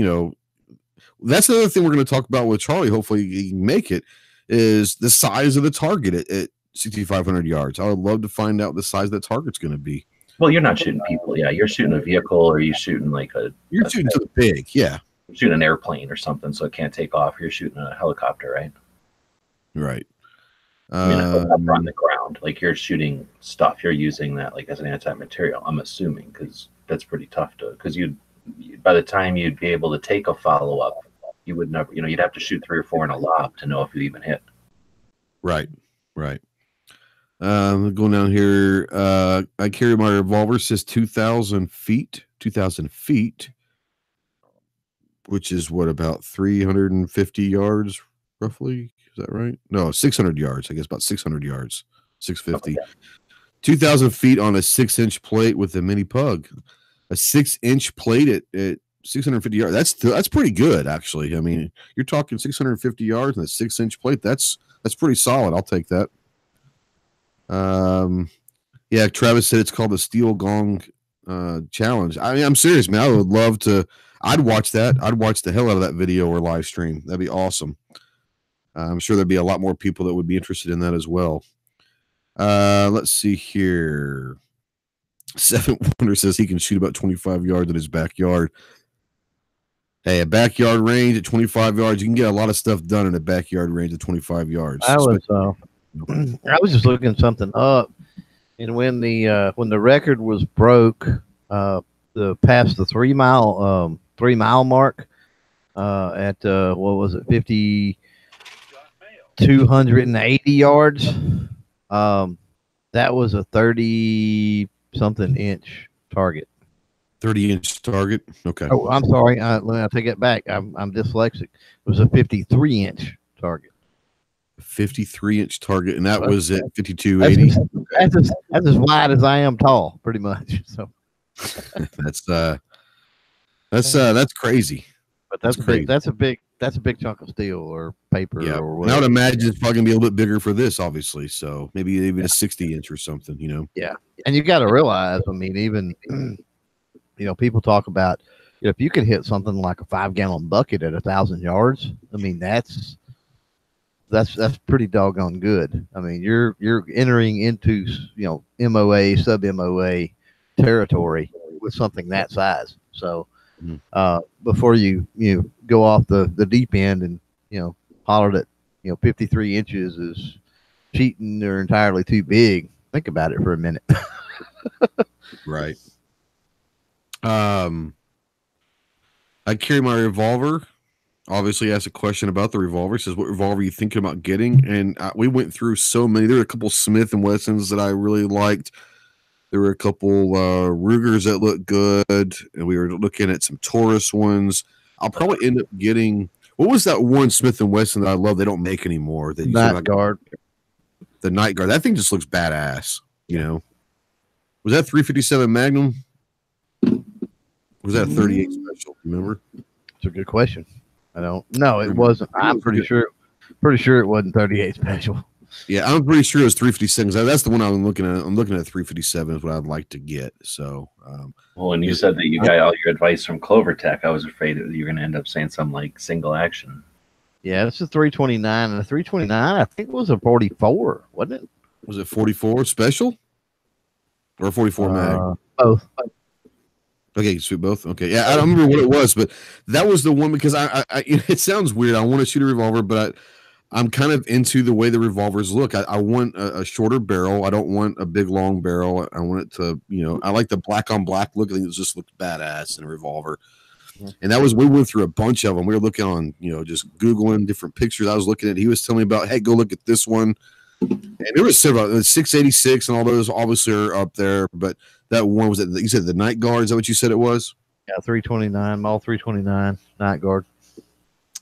that's another thing we're going to talk about with Charlie. Hopefully he can make it, is the size of the target at 6,500 yards. I would love to find out the size of that target's going to be. Well, you're not shooting people. Yeah, you're shooting a vehicle, or you're shooting like you're shooting to the big. Yeah, you're shooting an airplane or something, so it can't take off. You're shooting a helicopter, right? Right. I mean, a helicopter on the ground, like you're shooting stuff. You're using that like as an anti-material. I'm assuming, because that's pretty tough to. Because by the time you'd be able to take a follow-up, you would never. You'd have to shoot 3 or 4 in a lob to know if you even hit. Right. Going down here, I carry my revolver, says 2,000 feet, which is what, about 350 yards roughly? Is that right? No, 600 yards. I guess about 600 yards, 650. Okay. 2,000 feet on a 6-inch plate with a mini pug. A 6-inch plate at 650 yards. That's pretty good, actually. I mean, you're talking 650 yards and a 6-inch plate. That's pretty solid. I'll take that. Yeah, Travis said it's called the Steel Gong Challenge. I mean, I'm serious, man. I would love to. I'd watch that. I'd watch the hell out of that video or live stream. That'd be awesome. I'm sure there'd be a lot more people that would be interested in that as well. Let's see here. 7 Wonder says he can shoot about 25 yards in his backyard. Hey, a backyard range at 25 yards, you can get a lot of stuff done in a backyard range at 25 yards. I was just looking something up, and when the record was broke, past the 3 mile mark, at what was it, 5,280 yards. That was a 30-something inch target. 30-inch target. Okay. Oh, I'm sorry. Let me take it back. I'm dyslexic. It was a 53-inch target. 53-inch target, and that was at 5,280. That's as wide as I am tall, pretty much. So that's crazy. But that's crazy. That's a big chunk of steel or paper. Yeah, or whatever. I would imagine it's probably gonna be a little bit bigger for this, obviously. So maybe even a 60-inch or something. Yeah, and you got to realize, I mean, even people talk about if you can hit something like a 5-gallon bucket at 1,000 yards. I mean, that's pretty doggone good. I mean, you're entering into MOA, sub MOA territory with something that size. So before you go off the deep end and holler that 53 inches is cheating or entirely too big, think about it for a minute. Right. I carry my revolver. Obviously asked a question about the revolver. He says, what revolver are you thinking about getting? And we went through so many. There were a couple Smith & Wessons that I really liked. There were a couple Rugers that looked good. And we were looking at some Taurus ones. I'll probably end up getting, what was that one Smith & Wesson that I love? They don't make anymore. Night Guard. The Night Guard. That thing just looks badass. Was that 357 Magnum? Was that 38 special? Remember? It's a good question. I don't. No, it wasn't. I'm pretty sure it wasn't 38 special. Yeah, I'm pretty sure it was 357. That's the one I'm looking at. I'm looking at 357 is what I'd like to get. So, well, when you said that you got all your advice from Clover Tech, I was afraid that you were going to end up saying something like single action. Yeah, it's a 329, and a 329, I think it was a 44, wasn't it? Was it 44 special or 44 mag? Both. Okay, shoot both. Okay, yeah, I don't remember what it was, but that was the one because I it sounds weird. I want to shoot a revolver, but I'm kind of into the way the revolvers look. I want a shorter barrel. I don't want a big long barrel. I want it to, I like the black on black look. I think it just looks badass in a revolver. And that was, we went through a bunch of them. We were looking on, just Googling different pictures. I was looking at, he was telling me about, hey, go look at this one. And there was several, the 686 and all those obviously are up there, but that one was, you said the Night Guard. Is that what you said it was? Yeah, 329, Mall 329, Night Guard.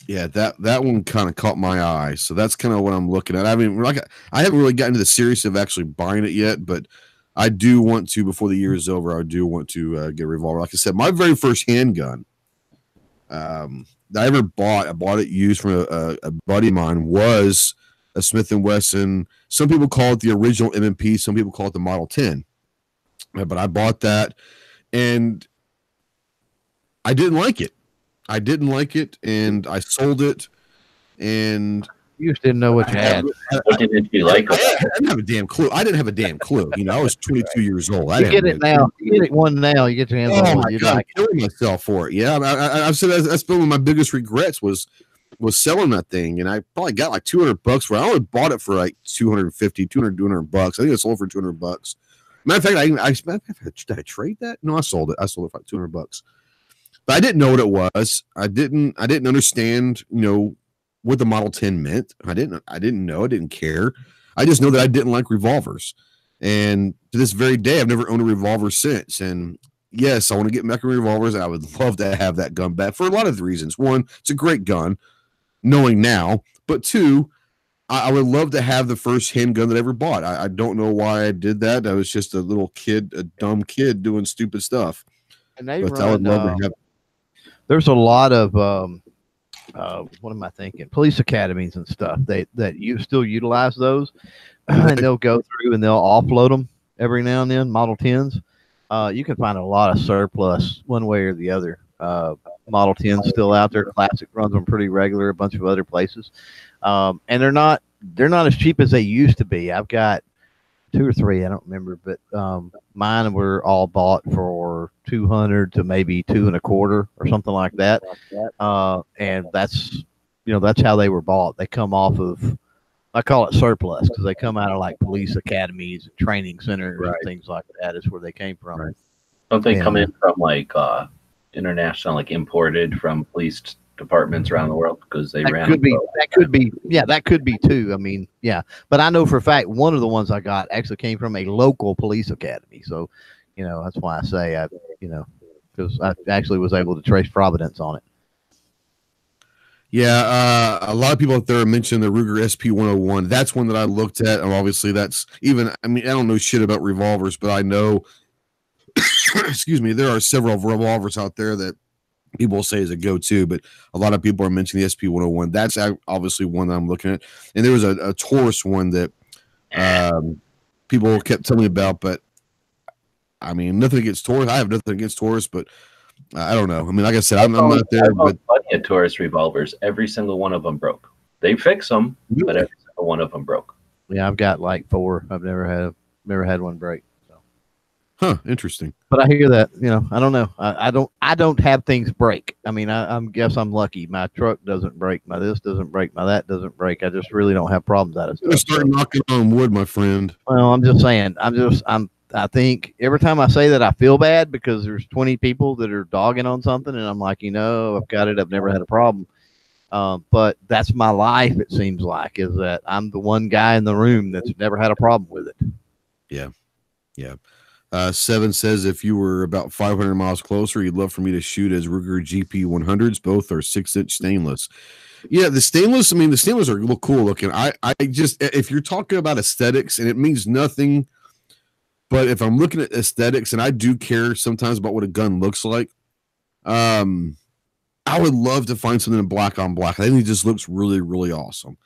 Yeah, that one kind of caught my eye. So that's kind of what I'm looking at. I mean, I haven't really gotten to the serious of actually buying it yet, but I do want to, before the year is over, I do want to get a revolver. Like I said, my very first handgun that I ever bought, I bought it used from a buddy of mine, was a Smith & Wesson. Some people call it the original M&P. Some people call it the Model 10. But I bought that, and I didn't like it. And I sold it, and you just didn't know what you had. What didn't you like? I didn't have a damn clue. I was 22 years old. You get it now. You get it one now. You get your hands on it. I'm killing myself for it. Yeah, I've said that's been one of my biggest regrets was selling that thing, and I probably got like $200 for it. I only bought it for like $200 bucks. I think I sold it for $200. Matter of fact, did I trade that? No, I sold it. I sold it for like $200. But I didn't know what it was. I didn't understand, what the Model 10 meant. I didn't know. I didn't care. I just know that I didn't like revolvers. And to this very day, I've never owned a revolver since. And yes, I want to get back in revolvers. And I would love to have that gun back for a lot of reasons. One, it's a great gun, knowing now. But two, I would love to have the first handgun that I ever bought. I don't know why I did that. I was just a little kid, a dumb kid doing stupid stuff. And I would love to have. There's a lot of what am I thinking? Police academies and stuff that you still utilize those, and they'll go through and they'll offload them every now and then. Model 10s, you can find a lot of surplus one way or the other. Model 10s still out there. Classic runs them pretty regular. A bunch of other places, and they're not as cheap as they used to be. I've got 2 or 3, I don't remember, but mine were all bought for $200 to maybe $225 or something like that. And that's how they were bought. They come off of, I call it surplus, because they come out of like police academies and training centers and things like that is where they came from. Right. Don't they come in from like international, like imported from police departments around the world because they ran? That could be too. I mean, yeah, but I know for a fact one of the ones I got actually came from a local police academy. So, that's why I say because I actually was able to trace provenance on it. Yeah, a lot of people out there mentioned the Ruger SP-101. That's one that I looked at, and obviously that's even. I mean, I don't know shit about revolvers, but I know. Excuse me. There are several revolvers out there that people say is a go-to, but a lot of people are mentioning the SP-101. That's obviously one that I'm looking at. And there was a Taurus one that people kept telling me about, but I mean, nothing against Taurus. I have nothing against Taurus, but I don't know. I mean, like I said, I'm not there. But plenty of Taurus revolvers. Every single one of them broke. They fix them, but every single one of them broke. Yeah, I've got like 4. I've never had one break. Huh, interesting. But I hear that, I don't know. I don't have things break. I mean, I guess I'm lucky. My truck doesn't break. My this doesn't break. My that doesn't break. I just really don't have problems out of stuff. Start knocking on wood, my friend. Well, I'm just saying. I think every time I say that, I feel bad because there's 20 people that are dogging on something, and I'm like, I've got it. I've never had a problem. But that's my life. It seems like is that I'm the one guy in the room that's never had a problem with it. Yeah, yeah. 7 says if you were about 500 miles closer, you'd love for me to shoot as Ruger GP100s. Both are 6-inch stainless. Yeah, the stainless. I mean, the stainless are look cool looking. I just, if you're talking about aesthetics, and it means nothing, but if I'm looking at aesthetics, and I do care sometimes about what a gun looks like, I would love to find something in black on black. I think it just looks really, really awesome.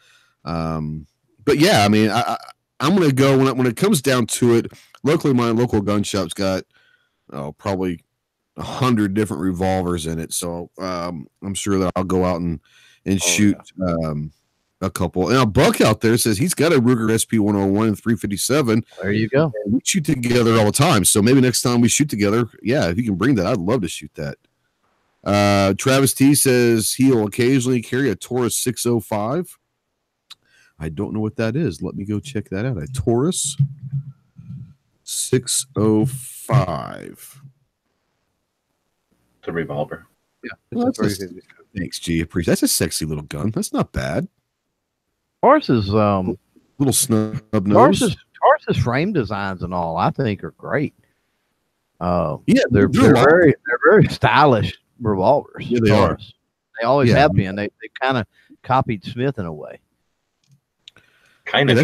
But yeah, I mean, I'm gonna go when it comes down to it. Luckily, my local gun shop's got probably 100 different revolvers in it, so I'm sure that I'll go out and and shoot a couple. Now Buck out there says he's got a Ruger SP101 and 357. There you go. And we shoot together all the time. So maybe next time we shoot together, yeah, if you can bring that, I'd love to shoot that. Travis T says he'll occasionally carry a Taurus 605. I don't know what that is. Let me go check that out. A Taurus 605. It's a revolver. Yeah. Well, thanks, G. Appreciate. That's a sexy little gun. That's not bad. Taurus's little snub nose. Taurus's frame designs and all, I think, are great. Yeah, they're very stylish revolvers. Yeah, they are. They always have been. They kind of copied Smith in a way. Kind of.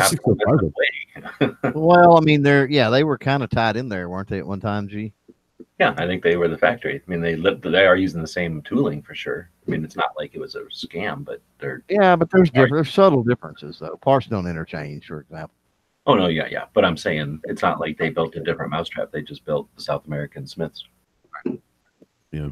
Well, I mean, they were kind of tied in there, weren't they, at one time, G? Yeah, I think they were the factory. I mean, they are using the same tooling for sure. I mean, it's not like it was a scam, but there's subtle differences though. Parts don't interchange, for example. Oh no, yeah. But I'm saying it's not like they built a different mousetrap. They just built the South American Smiths. Yeah.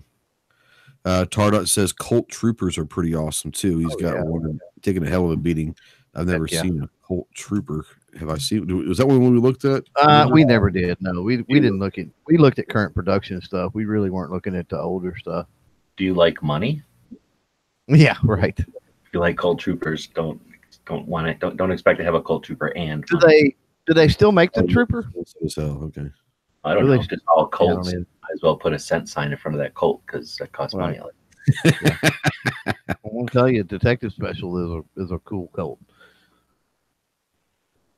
Tardot says Colt Troopers are pretty awesome too. He's got one taking a hell of a beating. I've never seen a Colt Trooper. Have I seen? Was that one we looked at? We never did. No, we didn't look at. We looked at current production stuff. We really weren't looking at the older stuff. Do you like money? Yeah, right. If you like Colt Troopers, don't want it. Don't expect to have a Colt Trooper and. Do they still make the Trooper? Okay. I don't know. It's just all Colts. Might as well put a cent sign in front of that Colt because that costs money. I won't tell you, Detective Special is a cool Colt.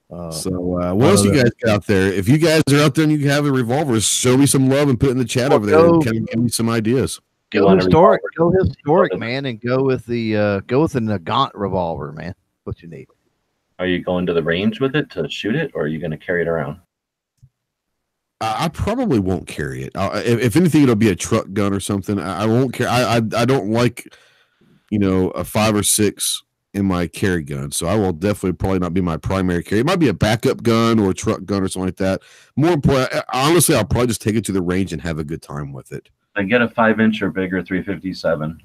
What else you guys got out there? If you guys are out there and you have a revolver, show me some love and put it in the chat over there and kind of give me some ideas. Go historic, man, and go with the Nagant revolver, man. What you need. Are you going to the range with it to shoot it, or are you going to carry it around? I probably won't carry it. If anything, it'll be a truck gun or something. I won't carry. I don't like, a 5 or 6 in my carry gun, so I will definitely probably not be my primary carry. It might be a backup gun or a truck gun or something like that. More important, honestly, I'll probably just take it to the range and have a good time with it. And get a 5-inch or bigger 357.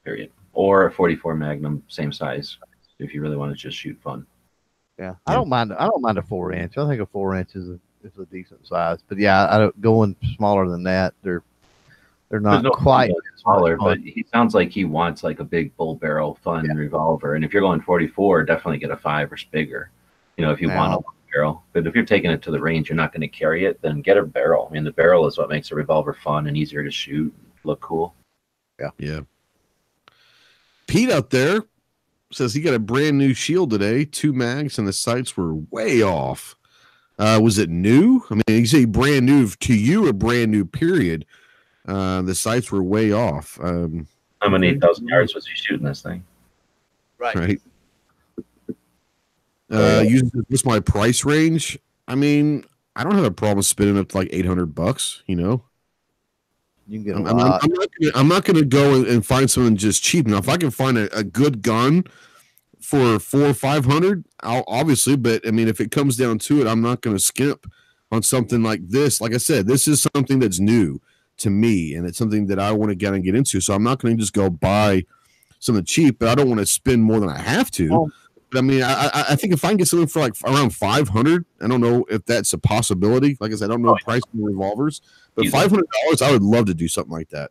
Period. Or a 44 Magnum, same size, if you really want to just shoot fun. Yeah, I don't mind a 4-inch. I think a 4-inch is a decent size. But yeah, I don't going smaller than that. They're not quite smaller, but he sounds like he wants like a big bull barrel fun revolver. And if you're going 44, definitely get a 5 or bigger. If you want a barrel. But if you're taking it to the range, you're not going to carry it, then get a barrel. I mean, the barrel is what makes a revolver fun and easier to shoot, look cool. Yeah. Pete out there says he got a brand new shield today, 2 mags, and the sights were way off. Was it new? I mean, you say brand new to you or brand new period? The sights were way off. How many 8,000 yards was he shooting this thing? Right. Using this my price range. I mean, I don't have a problem spending up to like $800. You can get I'm not going to go and find something just cheap. Now, if I can find a good gun for $400 or $500, obviously. But I mean, if it comes down to it, I'm not going to skimp on something like this. Like I said, this is something that's new to me, and it's something that I want to get into. So I'm not going to just go buy something cheap, but I don't want to spend more than I have to. Oh. But I mean, I think if I can get something for like around $500, I don't know if that's a possibility. Like I said, I don't know the price of the revolvers, but $500, I would love to do something like that.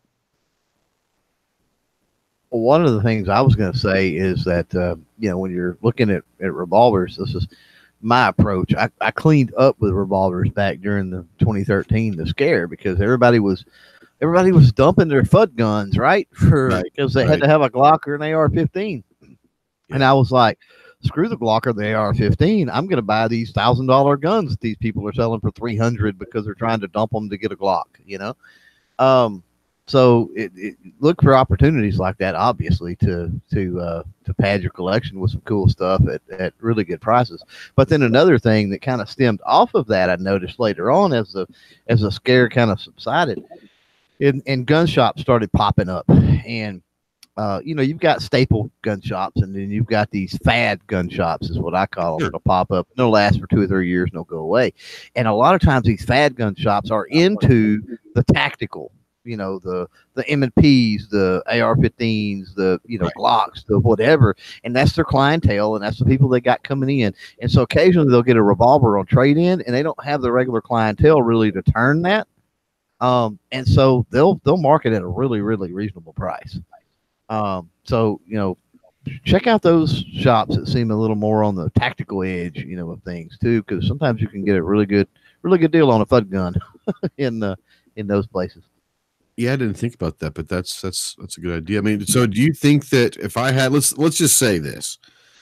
Well, one of the things I was going to say is that, when you're looking at revolvers, this is my approach. I cleaned up with revolvers back during the 2013, the scare, because everybody was dumping their FUD guns, right? Because they had to have a Glock or an AR-15. And I was like, screw the Glock or the AR-15. I'm going to buy these $1,000 guns that these people are selling for $300 because they're trying to dump them to get a Glock, So it look for opportunities like that, obviously, to pad your collection with some cool stuff at really good prices. But then another thing that kind of stemmed off of that, I noticed later on as the scare kind of subsided, and gun shops started popping up, and you've got staple gun shops, and then you've got these fad gun shops, is what I call them. It'll pop up, and they'll last for 2 or 3 years, and they'll go away. And a lot of times these fad gun shops are into the tactical the M&Ps, the AR-15s, the Glocks, the whatever, and that's their clientele, and that's the people they got coming in. And so occasionally they'll get a revolver on trade-in, and they don't have the regular clientele really to turn that. And so they'll market at a really, really reasonable price. So check out those shops that seem a little more on the tactical edge, of things too, because sometimes you can get a really good deal on a FUD gun in those places. Yeah, I didn't think about that, but that's a good idea. I mean, so do you think that if I had, let's just say this,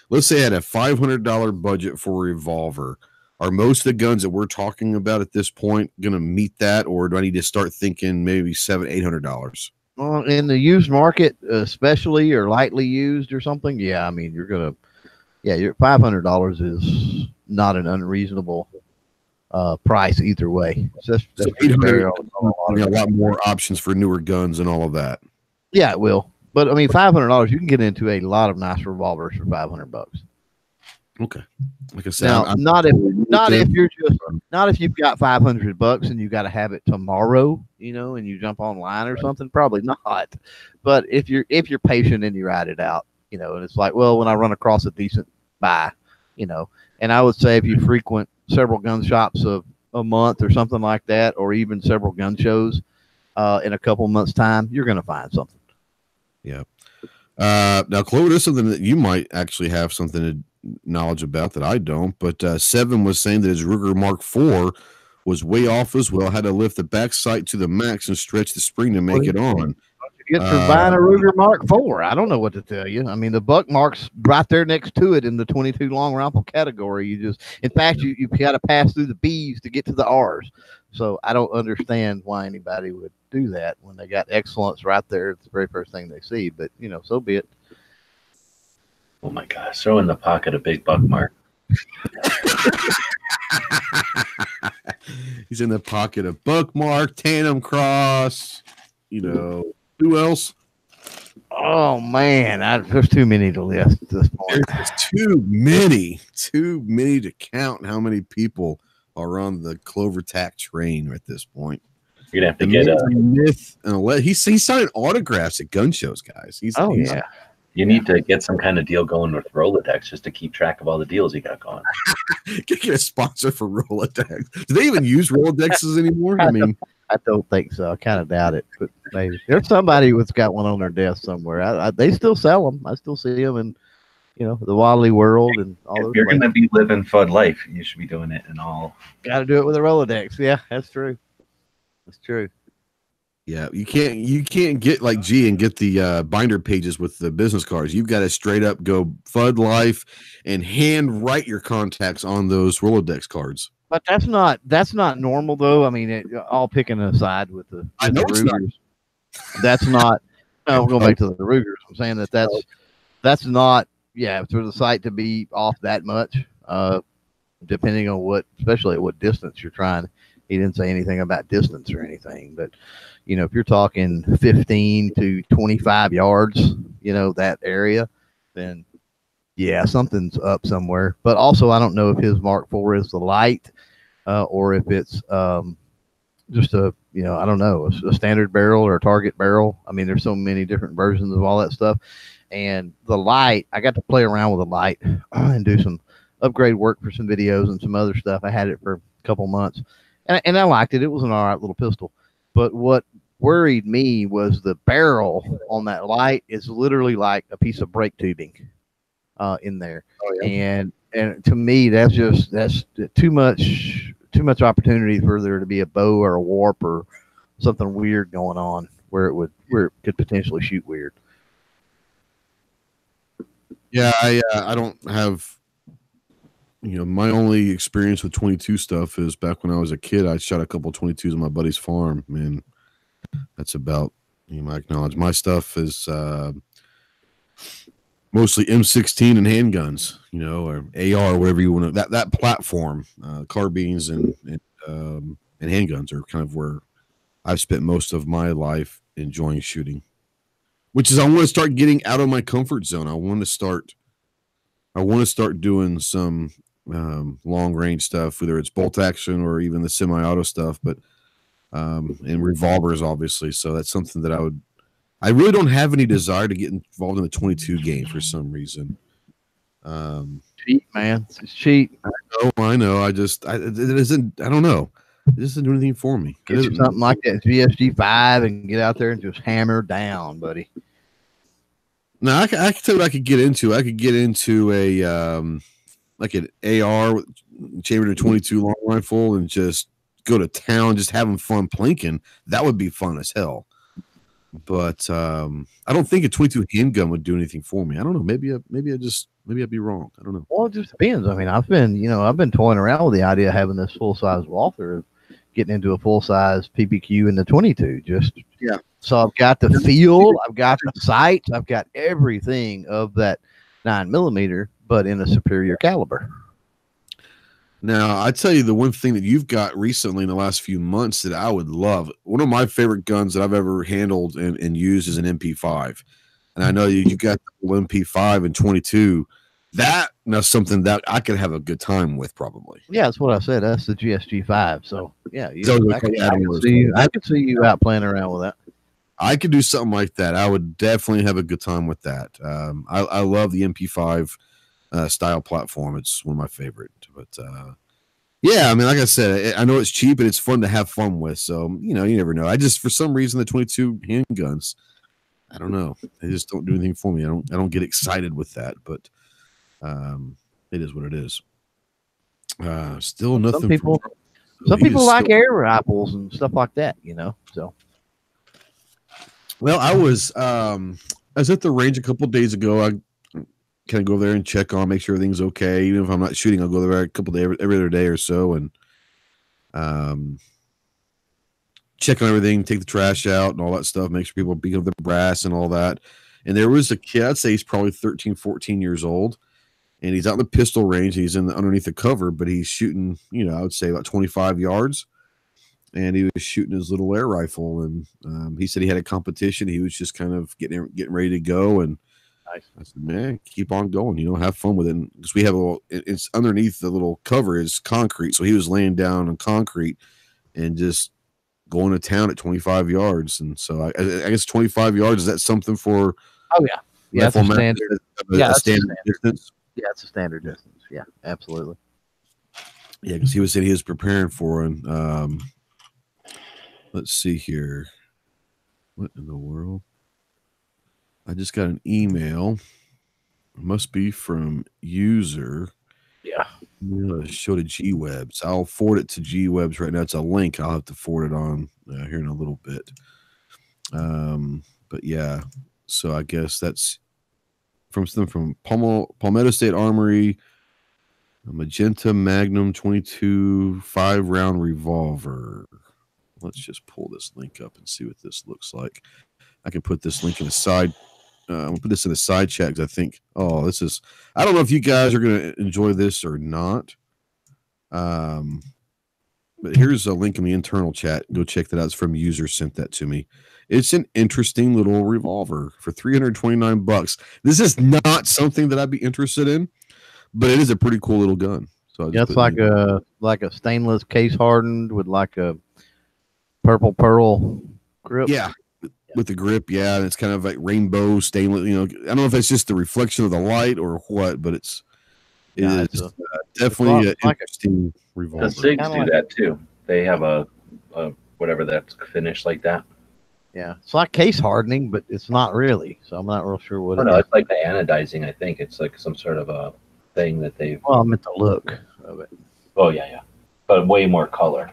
let's say I had a $500 budget for a revolver, are most of the guns that we're talking about at this point going to meet that, or do I need to start thinking maybe $700-800? Well, in the used market, especially or lightly used or something, yeah, I mean, your $500 is not an unreasonable price either way. So that's 800, a lot more options for newer guns and all of that. Yeah, it will. But I mean, $500, you can get into a lot of nice revolvers for $500. Okay. Like I said, now, not if you've got $500 and you got to have it tomorrow, and you jump online or something, probably not. But if you're patient and you ride it out, and it's like, well, when I run across a decent buy, and I would say if you frequent several gun shops a month or something like that, or even several gun shows in a couple months' time, you're going to find something. Yeah. Now, Chloe, there's something that you might actually have something knowledge about that I don't, but Seven was saying that his Ruger Mark IV was way off as well, had to lift the back sight to the max and stretch the spring to make it on. Get for buying a Ruger Mark IV. I don't know what to tell you. I mean, the buck mark's right there next to it in the 22 long rifle category. In fact, you got to pass through the B's to get to the R's. So I don't understand why anybody would do that when they got excellence right there. It's the very first thing they see, but so be it. Oh my gosh, throw in the pocket a big buck mark. He's in the pocket of Buckmark, Tandem Cross, who else? Oh man, there's too many to list at this point. There's too many to count how many people are on the Clover Tack train at this point. You're gonna have to get a myth and he's signing autographs at gun shows, guys. He's You need to get some kind of deal going with Rolodex just to keep track of all the deals you got going. Get a sponsor for Rolodex. Do they even use Rolodexes anymore? I don't think so. I kind of doubt it, but maybe there's somebody who's got one on their desk somewhere. They still sell them. I still see them in, the Wildly World and all. If you're going to be living FUD life, you should be doing it in all. Got to do it with a Rolodex. Yeah, that's true. That's true. Yeah, you can't get like G and get the binder pages with the business cards. You've got to straight up go FUD life and hand write your contacts on those Rolodex cards. But that's not normal though. I mean, all picking aside with the Rugers. That's not. No, we're going back to the Rugers. I'm saying that's not. Yeah, for the sight to be off that much, depending on especially at what distance you're trying. He didn't say anything about distance or anything, but if you're talking 15 to 25 yards, that area, then yeah, something's up somewhere. But also, I don't know if his Mark IV is the light, or if it's just I don't know, a standard barrel or a target barrel. I mean, there's so many different versions of all that stuff. And the light, I got to play around with the light and do some upgrade work for some videos and some other stuff. I had it for a couple months. And I liked it. It was an all right little pistol. But what worried me was the barrel on that light is literally like a piece of brake tubing in there. Oh, yeah. And to me, that's too much opportunity for there to be a bow or a warp or something weird going on where it could potentially shoot weird. Yeah, I don't have. My only experience with 22 stuff is back when I was a kid. I shot a couple 22s on my buddy's farm, and that's about my knowledge. My stuff is mostly M16 and handguns, or AR, whatever you want to. That platform, carbines and handguns are kind of where I've spent most of my life enjoying shooting. Which is, I want to start getting out of my comfort zone. I want to start doing some long range stuff, whether it's bolt action or even the semi-auto stuff. But and revolvers, obviously. So that's something that I really don't have any desire to get involved in the 22 game for some reason. Cheat, man. It's cheat. I know. It isn't. I don't know. It doesn't do anything for me. Get you something like that GSG5 and get out there and just hammer down, buddy. No, I can tell you what I could get into. I could get into a like an AR chambered in 22 long rifle and just go to town, just having fun plinking. That would be fun as hell. But I don't think a 22 handgun would do anything for me. I don't know. Maybe I'd be wrong. I don't know. Well, it just depends. I mean, I've been toying around with the idea of having this full size Walther, getting into a full size PPQ in the 22. So I've got the feel, I've got the sight, I've got everything of that 9mm, but in a superior caliber. Now, I tell you the one thing that you've got recently in the last few months that I would love. One of my favorite guns that I've ever handled and used is an MP5. And I know you got the MP5 and 22. That's something that I could have a good time with, probably. Yeah, that's what I said. That's the GSG5. So, yeah, I could see you out playing around with that. I could do something like that. I would definitely have a good time with that. I love the MP5 style platform. It's one of my favorite. But yeah, I mean, like I said, I know it's cheap and it's fun to have fun with. So, you never know. For some reason, the 22 handguns, I don't know. They just don't do anything for me. I don't get excited with that. But it is what it is. Still nothing. Some people like air rifles and stuff like that, so. Well, I was at the range a couple of days ago. I kind of go there and check on, make sure everything's okay. Even if I'm not shooting, I'll go there a couple of days, every other day or so, and check on everything, take the trash out and all that stuff, make sure people pick up the brass and all that. And there was a kid, I'd say he's probably 13, 14 years old, and he's out in the pistol range. He's underneath the cover, but he's shooting, I would say about 25 yards. And he was shooting his little air rifle, and he said he had a competition. He was just kind of getting ready to go, and I said, "Man, keep on going. Have fun with it." Because we have it's underneath the little cover is concrete, so he was laying down on concrete and just going to town at 25 yards. And so I guess 25 yards, is that something for? Oh yeah, that's a standard. A standard distance. Yeah, it's a standard distance. Yeah, absolutely. Yeah, because he was saying he was preparing for it. Let's see here. What in the world? I just got an email. It must be from user. Yeah. Show to GWebs. I'll forward it to GWebs right now. It's a link. I'll have to forward it on here in a little bit. But yeah. So I guess that's from Palmetto State Armory. A Magenta Magnum 22 5-round revolver. Let's just pull this link up and see what this looks like. I can put this link in the side. I'll put this in the side chat because I think, this is. I don't know if you guys are going to enjoy this or not. But here's a link in the internal chat. Go check that out. It's from user sent that to me. It's an interesting little revolver for $329. This is not something that I'd be interested in, but it is a pretty cool little gun. So it's like a stainless case hardened with like a purple pearl grip. Yeah, with the grip. Yeah, and it's kind of like rainbow stainless. I don't know if it's just the reflection of the light or what, but it's definitely an interesting revolver. The SIGs do that too. They have a whatever that's finished like that. Yeah, it's like case hardening, but it's not really. So I'm not real sure what. No, it's like the anodizing. I think it's like some sort of a thing that they've. Well, I meant the look of it. Oh yeah, but way more color.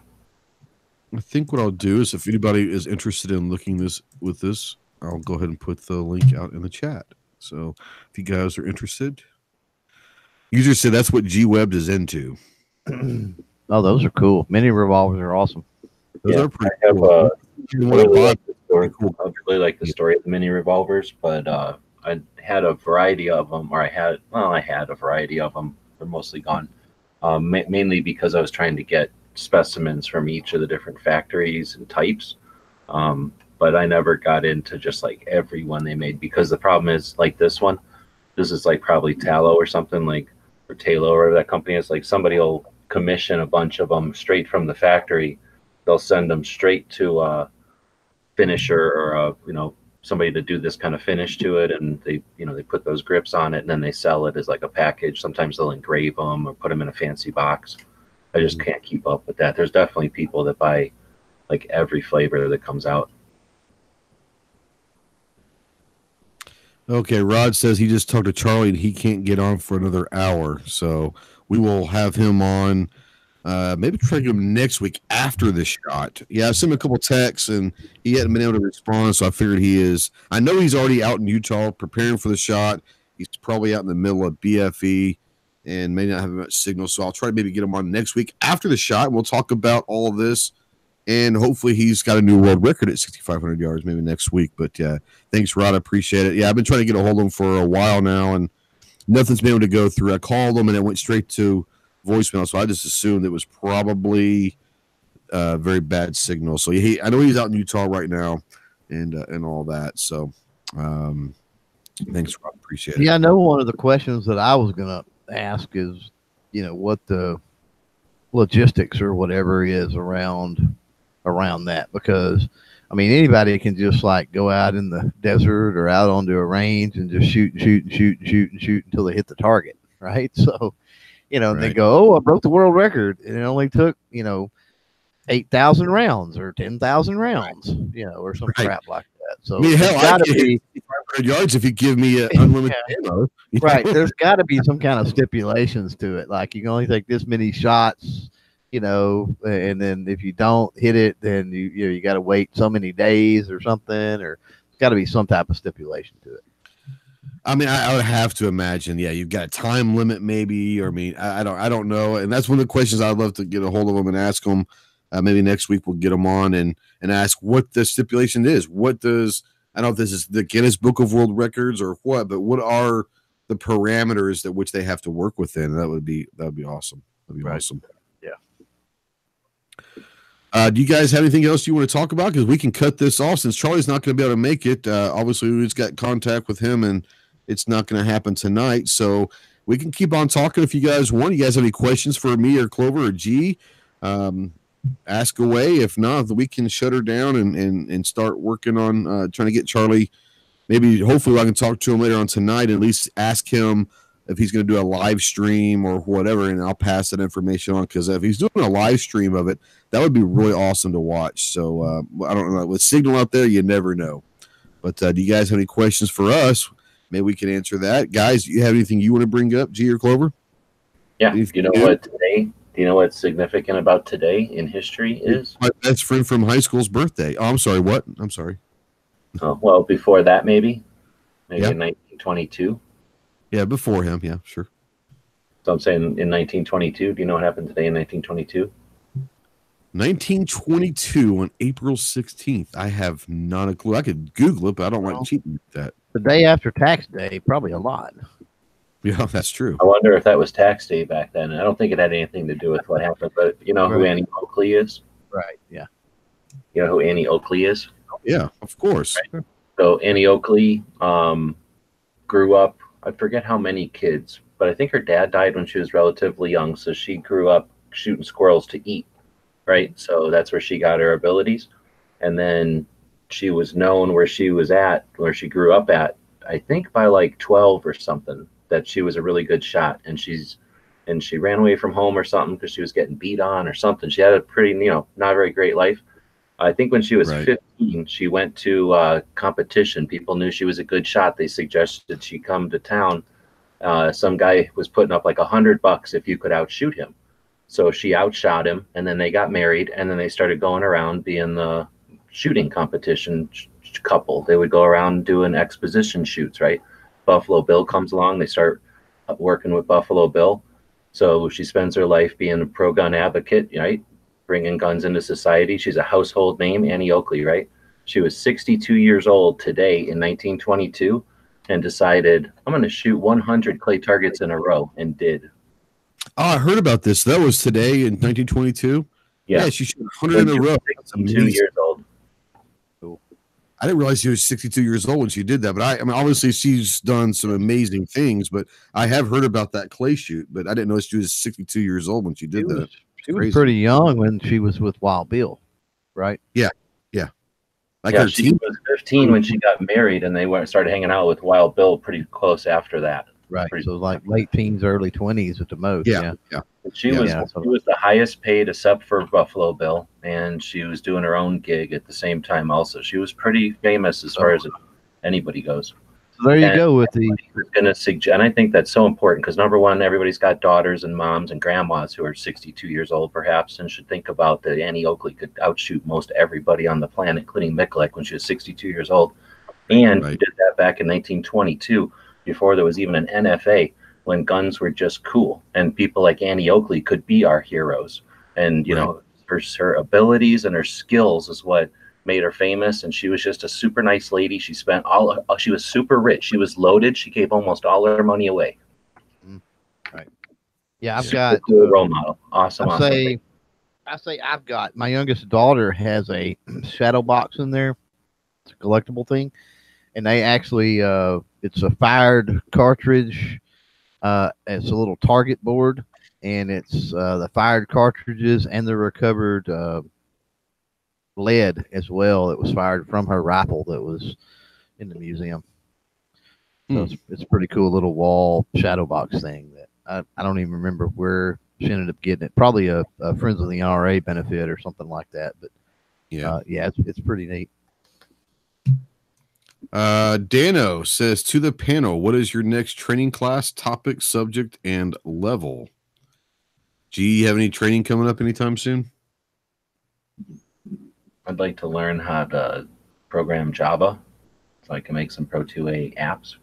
I think what I'll do is if anybody is interested in looking with this, I'll go ahead and put the link out in the chat. So if you guys are interested, user said that's what GWebs is into. Oh, those are cool. Mini revolvers are awesome. Those are pretty cool. I really like the story of the mini revolvers, but I had a variety of them, I had a variety of them. They're mostly gone, mainly because I was trying to get specimens from each of the different factories and types, but I never got into just like every one they made, because the problem is like this is like probably Tallow or something, like, or Talo or whatever that company is. Like somebody will commission a bunch of them straight from the factory they'll send them straight to a finisher or somebody to do this kind of finish to it, and they put those grips on it, and then they sell it as like a package. Sometimes they'll engrave them or put them in a fancy box. I just can't keep up with that. There's definitely people that buy like every flavor that comes out. Okay, Rod says he just talked to Charlie and he can't get on for another hour, so we will have him on. Maybe try to get him next week after the shot. Yeah, I sent him a couple texts and he hadn't been able to respond, so I figured he is. I know he's already out in Utah preparing for the shot. He's probably out in the middle of BFE and may not have much signal, so I'll try to maybe get him on next week after the shot. We'll talk about all of this, and hopefully he's got a new world record at 6,500 yards maybe next week. But thanks, Rod. I appreciate it. Yeah, I've been trying to get a hold of him for a while now, and nothing's been able to go through. I called him, and it went straight to voicemail, so I just assumed it was probably a very bad signal. So I know he's out in Utah right now, and all that. So thanks, Rob. Appreciate it. Yeah, I know one of the questions that I was gonna ask is, what the logistics or whatever is around that, because I mean anybody can just like go out in the desert or out onto a range and just shoot until they hit the target, right? So right. They go, I broke the world record, and it only took 8,000 rounds or 10,000 rounds, or some crap like that. So hell, I can hit 500 yards if you give me unlimited ammo. Right. There's got to be some kind of stipulations to it, like you can only take this many shots, and then if you don't hit it, then you got to wait so many days or something, or there's got to be some type of stipulation to it. I mean, I would have to imagine, you've got a time limit maybe, or I don't know. And that's one of the questions I'd love to get a hold of them and ask them. Maybe next week we'll get them on and ask what the stipulation is. I don't know if this is the Guinness Book of World Records or what, but what are the parameters that which they have to work within? That would be awesome. That'd be awesome. Yeah. Do you guys have anything else you want to talk about? Because we can cut this off since Charlie's not going to be able to make it. Obviously, we just got contact with him and it's not going to happen tonight. So we can keep on talking if you guys want. You guys have any questions for me or Clover or G? Ask away. If not, we can shut her down and start working on trying to get Charlie. Maybe, hopefully, I can talk to him later on tonight. At least ask him if he's going to do a live stream or whatever, and I'll pass that information on. Because if he's doing a live stream of it, that would be really awesome to watch. So I don't know, with signal out there, you never know. But do you guys have any questions for us? Maybe we can answer that. Guys, do you have anything you want to bring up, G or Clover? Yeah. What today? Do you know what's significant about today in history is? My best friend from high school's birthday. Oh, I'm sorry. What? I'm sorry. Oh, well, before that, maybe in 1922. Yeah, before him. Yeah, sure. So I'm saying in 1922. Do you know what happened today in 1922? 1922 on April 16th. I have not a clue. I could Google it, but I don't like cheating with that. The day after tax day, probably a lot. Yeah, that's true. I wonder if that was tax day back then. I don't think it had anything to do with what happened, but you know who Annie Oakley is? Right, yeah. You know who Annie Oakley is? Yeah, of course. Right. So Annie Oakley grew up, I forget how many kids, but I think her dad died when she was relatively young, so she grew up shooting squirrels to eat, right? So that's where she got her abilities. And then she was known where she was at, where she grew up at, I think by like 12 or something, that she was a really good shot. And she ran away from home or something because she was getting beat on or something. She had a pretty, not very great life. I think when she was 15, she went to competition. People knew she was a good shot. They suggested she come to town. Some guy was putting up like $100 if you could outshoot him. So she outshot him, and then they got married, and then they started going around being the shooting competition couple. They would go around doing exposition shoots, right? Buffalo Bill comes along. They start working with Buffalo Bill. So she spends her life being a pro-gun advocate, right? Bringing guns into society. She's a household name, Annie Oakley, right? She was 62 years old today in 1922 and decided, I'm going to shoot 100 clay targets in a row, and did. Oh, I heard about this. That was today in 1922? Yeah, she shot 100 in a row. 62 years old. I didn't realize she was 62 years old when she did that, but I mean, obviously she's done some amazing things, but I have heard about that clay shoot, but I didn't know she was 62 years old when she did that. She was pretty young when she was with Wild Bill. right? Yeah. Like Yeah, her she team. was 15 when she got married, and they started hanging out with Wild Bill pretty close after that. Right. Pretty, So like late teens, early 20s at the most. Yeah. she Yeah. was Yeah, she was the highest paid except for Buffalo Bill, and she was doing her own gig at the same time. Also, she was pretty famous as far as anybody goes. So there you And go with the. Going to suggest, and I think that's so important because number one, everybody's got daughters and moms and grandmas who are 62 years old, perhaps, and should think about that Annie Oakley could outshoot most everybody on the planet, including Michalek, when she was 62 years old, and Right. she did that back in 1922, before there was even an NFA, when guns were just cool, and people like Annie Oakley could be our heroes, and you know, her abilities and her skills is what made her famous, and she was just a super nice lady. She spent she was super rich. She was loaded. She gave almost all her money away. Right. Yeah, I've Super got cool role model. Awesome. I say I've got my youngest daughter has a shadow box in there. It's a collectible thing, and they actually it's a fired cartridge. It's a little target board, and it's the fired cartridges and the recovered lead as well that was fired from her rifle that was in the museum. So it's a pretty cool little wall shadow box thing that I don't even remember where she ended up getting it. Probably a Friends of the NRA benefit or something like that. But yeah, it's pretty neat. Dano says to the panel, what is your next training class, topic, subject, and level? Do you have any training coming up anytime soon? I'd like to learn how to program Java so I can make some Pro 2A apps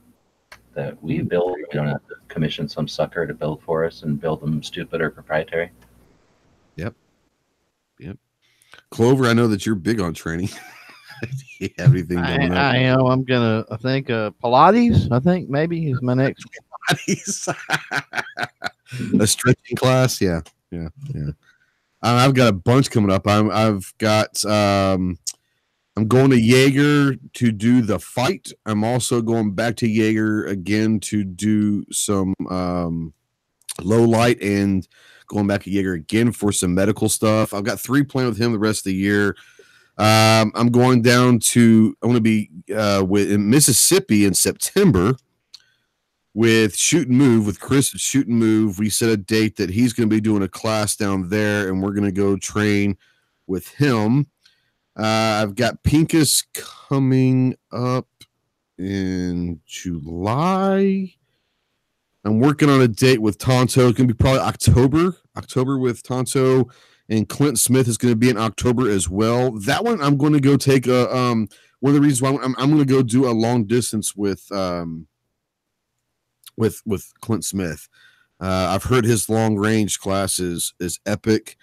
that we build. We don't have to commission some sucker to build for us and build them stupid or proprietary. Yep. Clover, I know that you're big on training. Do you have anything going up? I am. I'm gonna. I think Pilates. I think maybe is my next. A stretching class. Yeah. I've got a bunch coming up. I'm going to Jaeger to do the fight. I'm also going back to Jaeger again to do some low light, and going back to Jaeger again for some medical stuff. I've got 3 planned with him the rest of the year. I'm going down to, I'm going to be in Mississippi in September with Shoot and Move, with Chris at Shoot and Move. We set a date that he's going to be doing a class down there, and we're going to go train with him. I've got Pincus coming up in July. I'm working on a date with Tonto. It's going to be probably October with Tonto, and Clint Smith is going to be in October as well. That one I'm going to go take a one of the reasons why I'm going to go do a long distance with Clint Smith. I've heard his long range class is epic,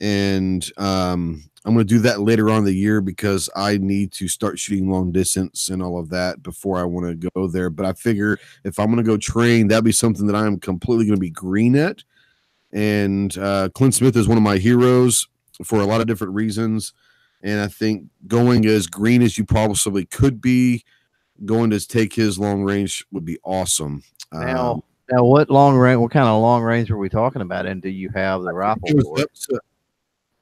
and I'm going to do that later on in the year because I need to start shooting long distance and all of that before I want to go there. But I figure if I'm going to go train, that'd be something that I'm completely going to be green at. And Clint Smith is one of my heroes for a lot of different reasons. And I think going as green as you possibly could be, going to take his long range would be awesome. Now, what long range? What kind of long range are we talking about? And do you have the rifle for it?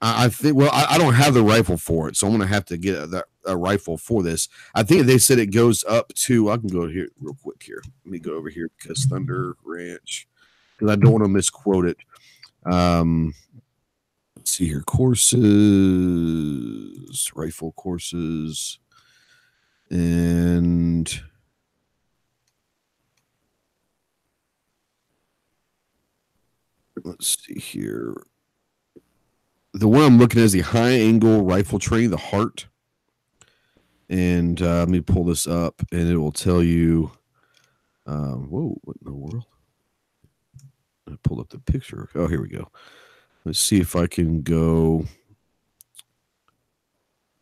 I think. Well, I don't have the rifle for it, so I'm going to have to get a rifle for this. I think they said it goes up to. I can go here real quick. Here, let me go over here because Thunder Ranch, because I don't want to misquote it. Let's see here. Courses, rifle courses, and let's see here. The one I'm looking at is the high angle rifle training, the Heart. And let me pull this up, and it will tell you. Whoa, what in the world? I pulled up the picture. Oh, here we go. Let's see if I can go.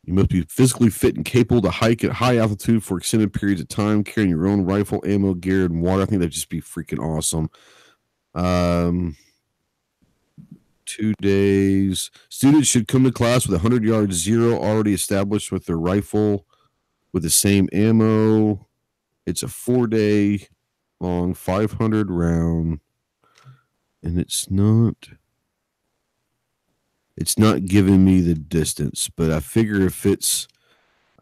You must be physically fit and capable to hike at high altitude for extended periods of time, carrying your own rifle, ammo, gear, and water. I think that'd just be freaking awesome. 2 days. Students should come to class with 100 yards zero already established with their rifle with the same ammo. It's a 4-day long, 500 round, and it's not. It's not giving me the distance, but I figure if it's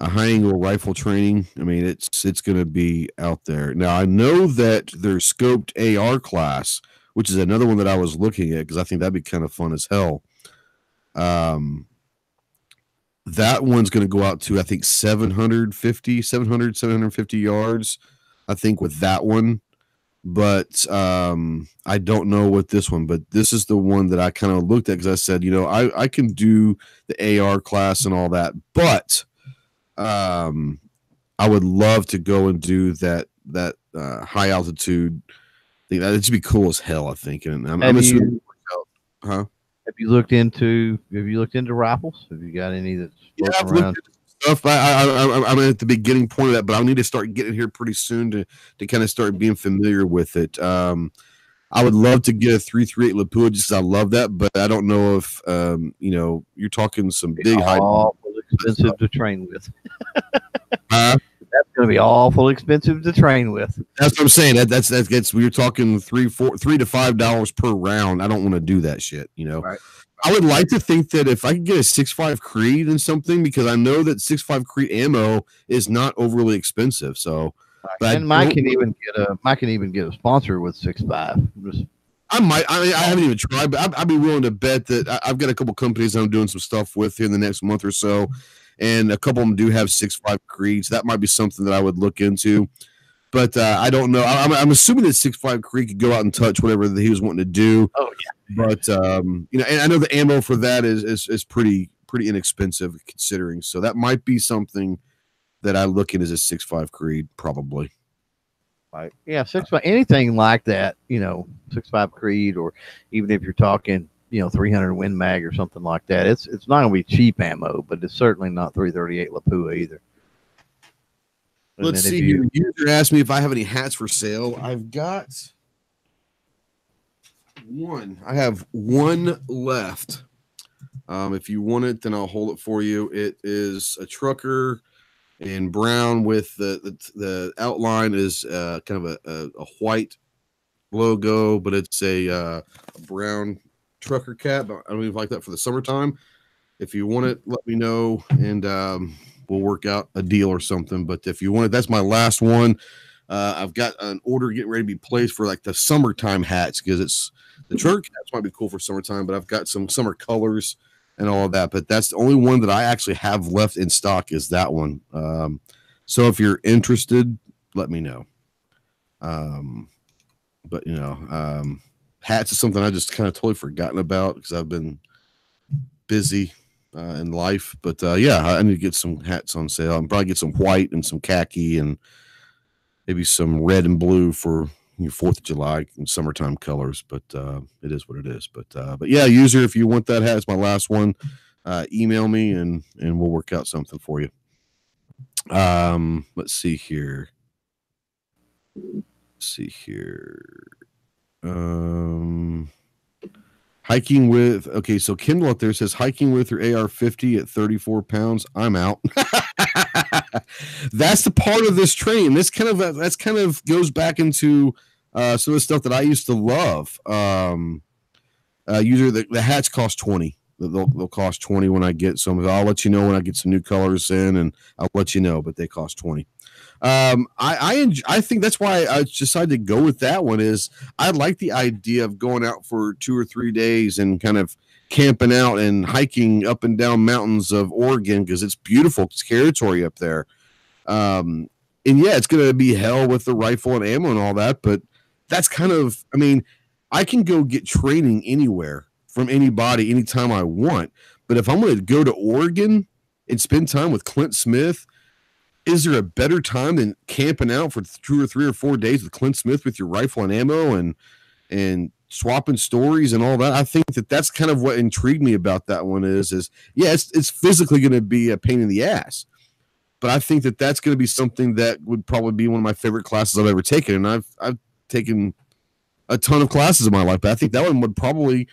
a high angle rifle training, I mean, it's going to be out there. Now, I know that there's scoped AR class, which is another one that I was looking at because I think that'd be kind of fun as hell. That one's going to go out to, I think, 750 yards, I think, with that one. But I don't know what this one, but this is the one that I kind of looked at because I said, I can do the AR class and all that, but I would love to go and do that high altitude thing. That'd be cool as hell, I think. And I'm assuming, huh? Have you looked into rifles? Have you got any that's floating around? Stuff. I'm at the beginning point of that, but I'll need to start getting here pretty soon to kind of start being familiar with it. I would love to get a 338 Lapua just because I love that, but I don't know if you're talking some big awful expensive to train with. That's going to be awful expensive to train with. That's what I'm saying. That's we're talking $3 to $5 per round. I don't want to do that shit. Right. I would like to think that if I could get a 6.5 Creed and something, because I know that 6.5 Creed ammo is not overly expensive. So, and Mike can even get a sponsor with 6.5. I might. I haven't even tried, but I'd be willing to bet that I've got a couple companies I'm doing some stuff with here in the next month or so, and a couple of them do have 6.5 Creeds. That might be something that I would look into. But I don't know. I'm assuming that 6.5 Creed could go out and touch whatever he was wanting to do. Oh yeah. But and I know the ammo for that is pretty inexpensive considering. So that might be something that I look in as a 6.5 Creed probably. Right. Yeah, 6.5, anything like that. 6.5 Creed, or even if you're talking 300 Win Mag or something like that. It's not going to be cheap ammo, but it's certainly not 338 Lapua either. And let's see here. User asked me if I have any hats for sale. I've got one. I have one left. If you want it, then I'll hold it for you. It is a trucker in brown with the outline is kind of a white logo, but it's a brown trucker cap. I don't even like that for the summertime. If you want it, let me know, and we'll work out a deal or something. But if you want it, that's my last one. I've got an order getting ready to be placed for like the summertime hats, because it's the trucker caps might be cool for summertime, but I've got some summer colors and all of that. But that's the only one that I actually have left in stock is that one. So if you're interested, let me know. But hats is something I just kind of totally forgotten about because I've been busy in life. But yeah, I need to get some hats on sale. I'll probably get some white and some khaki and maybe some red and blue for 4th of July and summertime colors. But it is what it is. But yeah, user, if you want that hat, it's my last one. Email me and we'll work out something for you. Let's see here. Hiking with, okay, so Kindle out there says hiking with your AR-50 at 34 pounds. I'm out. That's the part of this train. That's kind of goes back into some of the stuff that I used to love. Usually the hats cost $20. They'll cost $20 when I get some. I'll let you know when I get some new colors in, and I'll let you know. But they cost $20. I think that's why I decided to go with that one. Is I like the idea of going out for 2 or 3 days and kind of camping out and hiking up and down mountains of Oregon, because it's beautiful territory up there. And yeah, it's going to be hell with the rifle and ammo and all that, but that's kind of, I mean, I can go get training anywhere from anybody anytime I want. But if I'm going to go to Oregon and spend time with Clint Smith, is there a better time than camping out for 2 or 3 or 4 days with Clint Smith with your rifle and ammo and swapping stories and all that? I think that's kind of what intrigued me about that one is yeah, it's physically going to be a pain in the ass, but I think that's going to be something that would probably be one of my favorite classes I've ever taken. And I've taken a ton of classes in my life, but I think that one would probably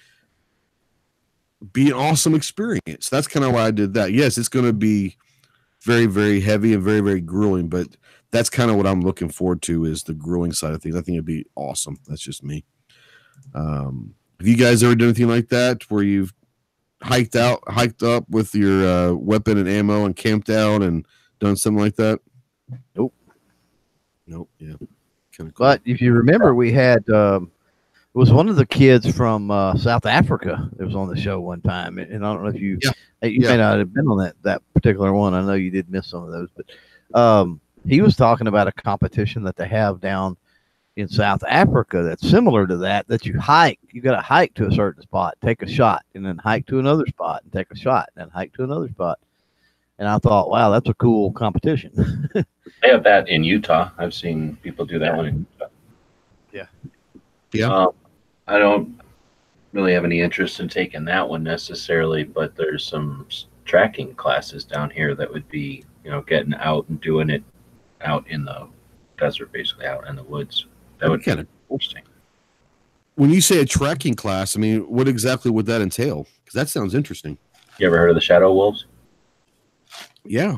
be an awesome experience. That's kind of why I did that. Yes, it's going to be very, very heavy and very, very grueling, but that's kind of what I'm looking forward to is the grueling side of things. I think it'd be awesome. That's just me. Have you guys ever done anything like that where you've hiked up with your weapon and ammo and camped out and done something like that? Nope. Yeah. Kind of cool. But if you remember, we had it was one of the kids from South Africa that was on the show one time, and I don't know if you may not have been on that particular one. I know you did miss some of those, but he was talking about a competition that they have down in South Africa that's similar to that you hike. You got to hike to a certain spot, take a shot, and then hike to another spot and take a shot, and then hike to another spot. And I thought, wow, that's a cool competition. They have that in Utah. I've seen people do that one in Utah. Yeah. I don't really have any interest in taking that one necessarily, but there's some tracking classes down here that would be, getting out and doing it out in the desert, basically out in the woods. That would be kind of interesting. When you say a tracking class, I mean, what exactly would that entail? Because that sounds interesting. You ever heard of the Shadow Wolves? Yeah.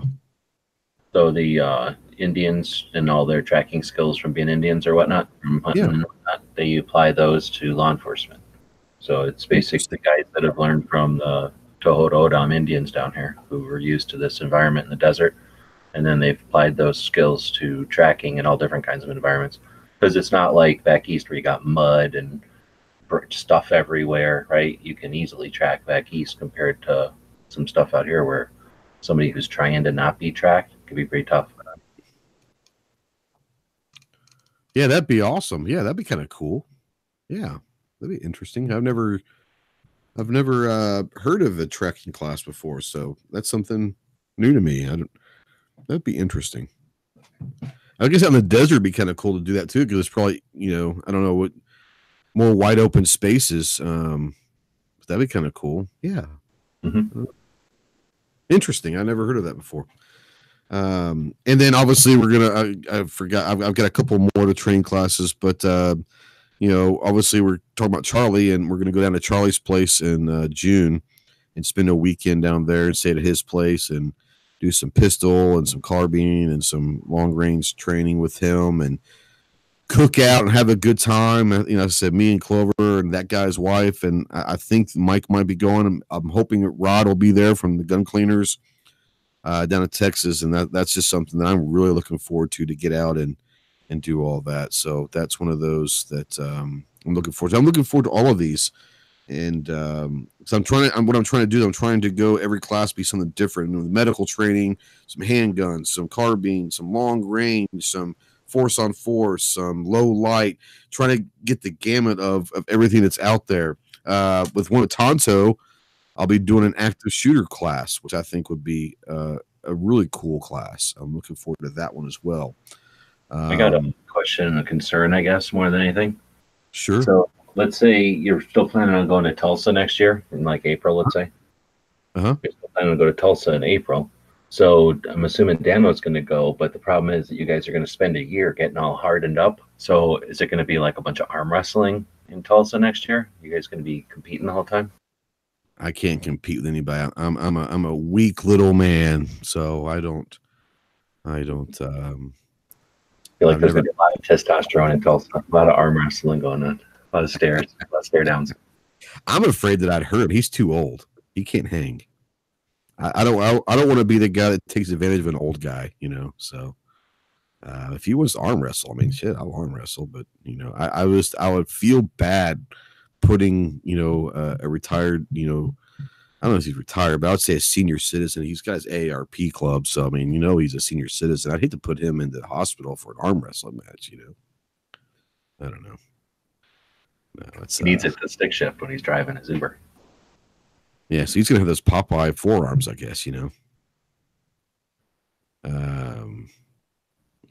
So the Indians and all their tracking skills from being Indians or whatnot, from hunting and whatnot, they apply those to law enforcement. So it's basically the guys that have learned from the Tohono O'odham Indians down here who were used to this environment in the desert. And then they've applied those skills to tracking in all different kinds of environments. Because it's not like back east where you got mud and stuff everywhere, right? You can easily track back east compared to some stuff out here where somebody who's trying to not be tracked can be pretty tough. Yeah, that'd be awesome. Yeah, that'd be kind of cool. Yeah, that'd be interesting. I've never heard of a trekking class before, so that's something new to me. That'd be interesting. I guess out in the desert would be kind of cool to do that too, because it's probably, I don't know, what more wide open spaces. That'd be kind of cool. Yeah. Mm-hmm. Interesting. I never heard of that before. And then obviously we're gonna. I forgot. I've got a couple more to training classes, but obviously we're talking about Charlie, and we're gonna go down to Charlie's place in June and spend a weekend down there and stay at his place and do some pistol and some carbine and some long range training with him and cook out and have a good time. I said me and Clover and that guy's wife, and I think Mike might be going. I'm hoping that Rod will be there from the Gun Cleaners down in Texas, and that's just something that I'm really looking forward to get out and do all that. So that's one of those that I'm looking forward to. I'm looking forward to all of these, and so I'm trying to go every class be something different. Medical training, some handguns, some carbine, some long range, some force on force, some low light, trying to get the gamut of everything that's out there. With one of Tonto, I'll be doing an active shooter class, which I think would be a really cool class. I'm looking forward to that one as well. I got a question and a concern, I guess, more than anything. Sure. So let's say you're still planning on going to Tulsa next year in like April, let's say. Uh-huh. You're still planning to go to Tulsa in April. So I'm assuming Dano's going to go, but the problem is that you guys are going to spend a year getting all hardened up. So is it going to be like a bunch of arm wrestling in Tulsa next year? You guys going to be competing the whole time? I can't compete with anybody. I'm a weak little man, so I don't. I feel like there's going to be a lot of testosterone in Tulsa, a lot of arm wrestling going on, a lot of stairs, a lot of stare downs. I'm afraid that I'd hurt him. He's too old. He can't hang. I don't want to be the guy that takes advantage of an old guy, So if he wants to arm wrestle, I mean, shit, I'll arm wrestle. But I would feel bad putting a retired, I don't know if he's retired, but I would say a senior citizen. He's got his AARP club, so I mean, he's a senior citizen. I'd hate to put him into the hospital for an arm wrestling match. I don't know. No, he needs it to stick shift when he's driving his Uber. Yeah, so he's gonna have those Popeye forearms, I guess.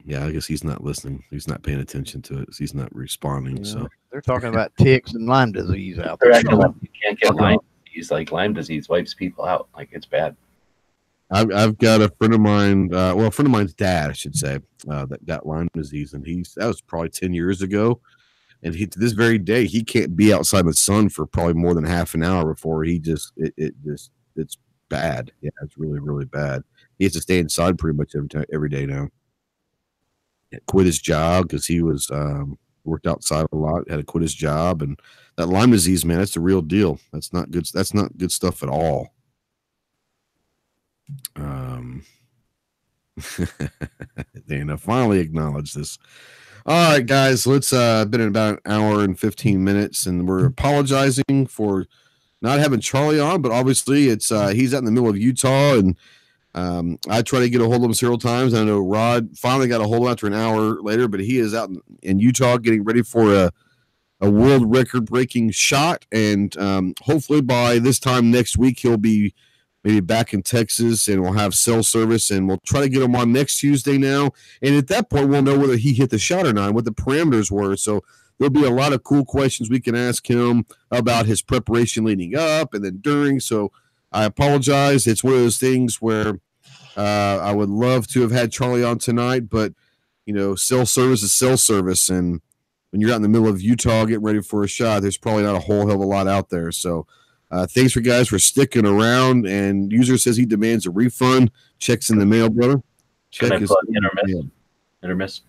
Yeah, I guess he's not listening. He's not paying attention to it. He's not responding. So they're talking about ticks and Lyme disease out there. They're acting like you can't get Lyme disease. Like Lyme disease wipes people out. Like it's bad. I've got a friend of mine. A friend of mine's dad, I should say, that got Lyme disease, and that was probably 10 years ago. And to this very day, he can't be outside in the sun for probably more than half an hour before it's bad. Yeah, it's really, really bad. He has to stay inside pretty much every day now. Quit his job because he was worked outside a lot, had to quit his job, and that Lyme disease, man, that's the real deal. That's not good. That's not good stuff at all. Dana finally acknowledged this. All right, guys, let's been about an hour and 15 minutes, and we're apologizing for not having Charlie on, but obviously it's he's out in the middle of Utah, and I tried to get a hold of him several times. I know Rod finally got a hold of him after an hour later, but he is out in Utah getting ready for a world record breaking shot, and hopefully by this time next week he'll be maybe back in Texas, and we'll have cell service, and we'll try to get him on next Tuesday now. And at that point, we'll know whether he hit the shot or not, and what the parameters were. So there'll be a lot of cool questions we can ask him about his preparation leading up and then during. So I apologize. It's one of those things where I would love to have had Charlie on tonight, but, you know, cell service is cell service. And when you're out in the middle of Utah getting ready for a shot, there's probably not a whole hell of a lot out there. So thanks for guys for sticking around. And user says he demands a refund. Check's in the mail, brother. Check is hit or miss. Hit or miss.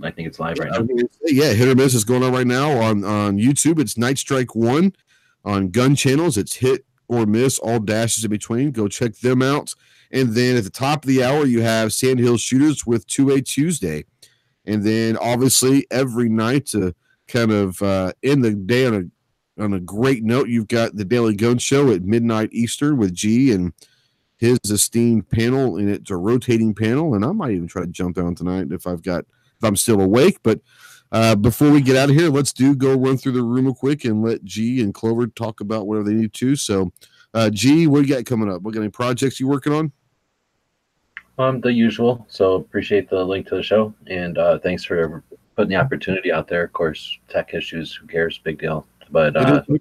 I think it's live right now. Yeah, hit or miss is going on right now on YouTube. It's Night Strike 1. On GunChannels, it's hit or miss, all dashes in between. Go check them out. And then at the top of the hour, you have Sandhill Shooters with 2A Tuesday. And then obviously every night to kind of end the day on a great note, you've got the Daily Gun Show at midnight Eastern with G and his esteemed panel, and it's a rotating panel. And I might even try to jump on tonight if I'm still awake. But before we get out of here, let's go run through the room real quick and let G and Clover talk about whatever they need to. So, G, what do you got coming up? What got any projects you working on? The usual. So appreciate the link to the show, and thanks for putting the opportunity out there. Of course, tech issues, who cares? Big deal. But yeah, we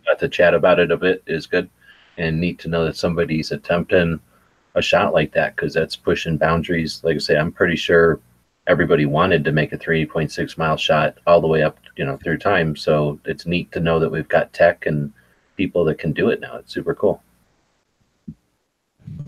got to chat about it a bit is good, and neat to know that somebody's attempting a shot like that, because that's pushing boundaries. Like I say, I'm pretty sure everybody wanted to make a 3.6 mile shot all the way up, through time. So it's neat to know that we've got tech and people that can do it now. It's super cool.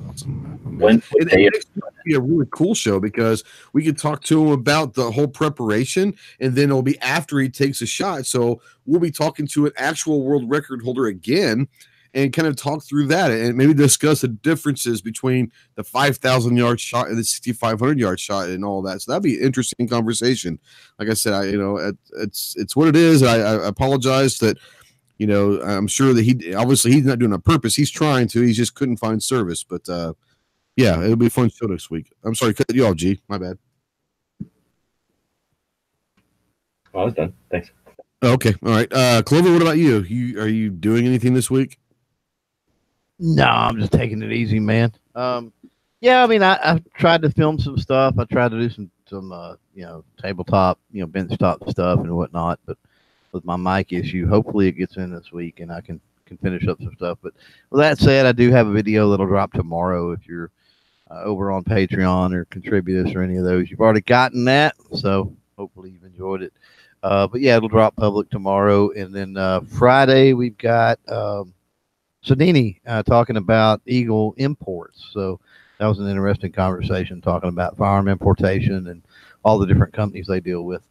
Awesome. It's be a really cool show because we can talk to him about the whole preparation, and then it'll be after he takes a shot. So we'll be talking to an actual world record holder again and kind of talk through that and maybe discuss the differences between the 5,000 yard shot and the 6,500 yard shot and all that. So that'd be an interesting conversation. Like I said, it's what it is. I apologize that, I'm sure that he's not doing it on purpose. He's trying to. He just couldn't find service. But, yeah, it'll be a fun show next week. I'm sorry, cut you off, G. My bad. I was done. Thanks. Okay. All right. Clover, what about you? Are you doing anything this week? No, I'm just taking it easy, man. Yeah, I mean, I tried to film some stuff. I tried to do some tabletop, benchtop stuff and whatnot, but with my mic issue, hopefully it gets in this week and I can finish up some stuff. But with that said, I do have a video that'll drop tomorrow. If you're over on Patreon or Contributors or any of those, you've already gotten that. So hopefully you've enjoyed it. But yeah, it'll drop public tomorrow. And then Friday, we've got Sadini talking about Eagle imports. So that was an interesting conversation talking about firearm importation and all the different companies they deal with.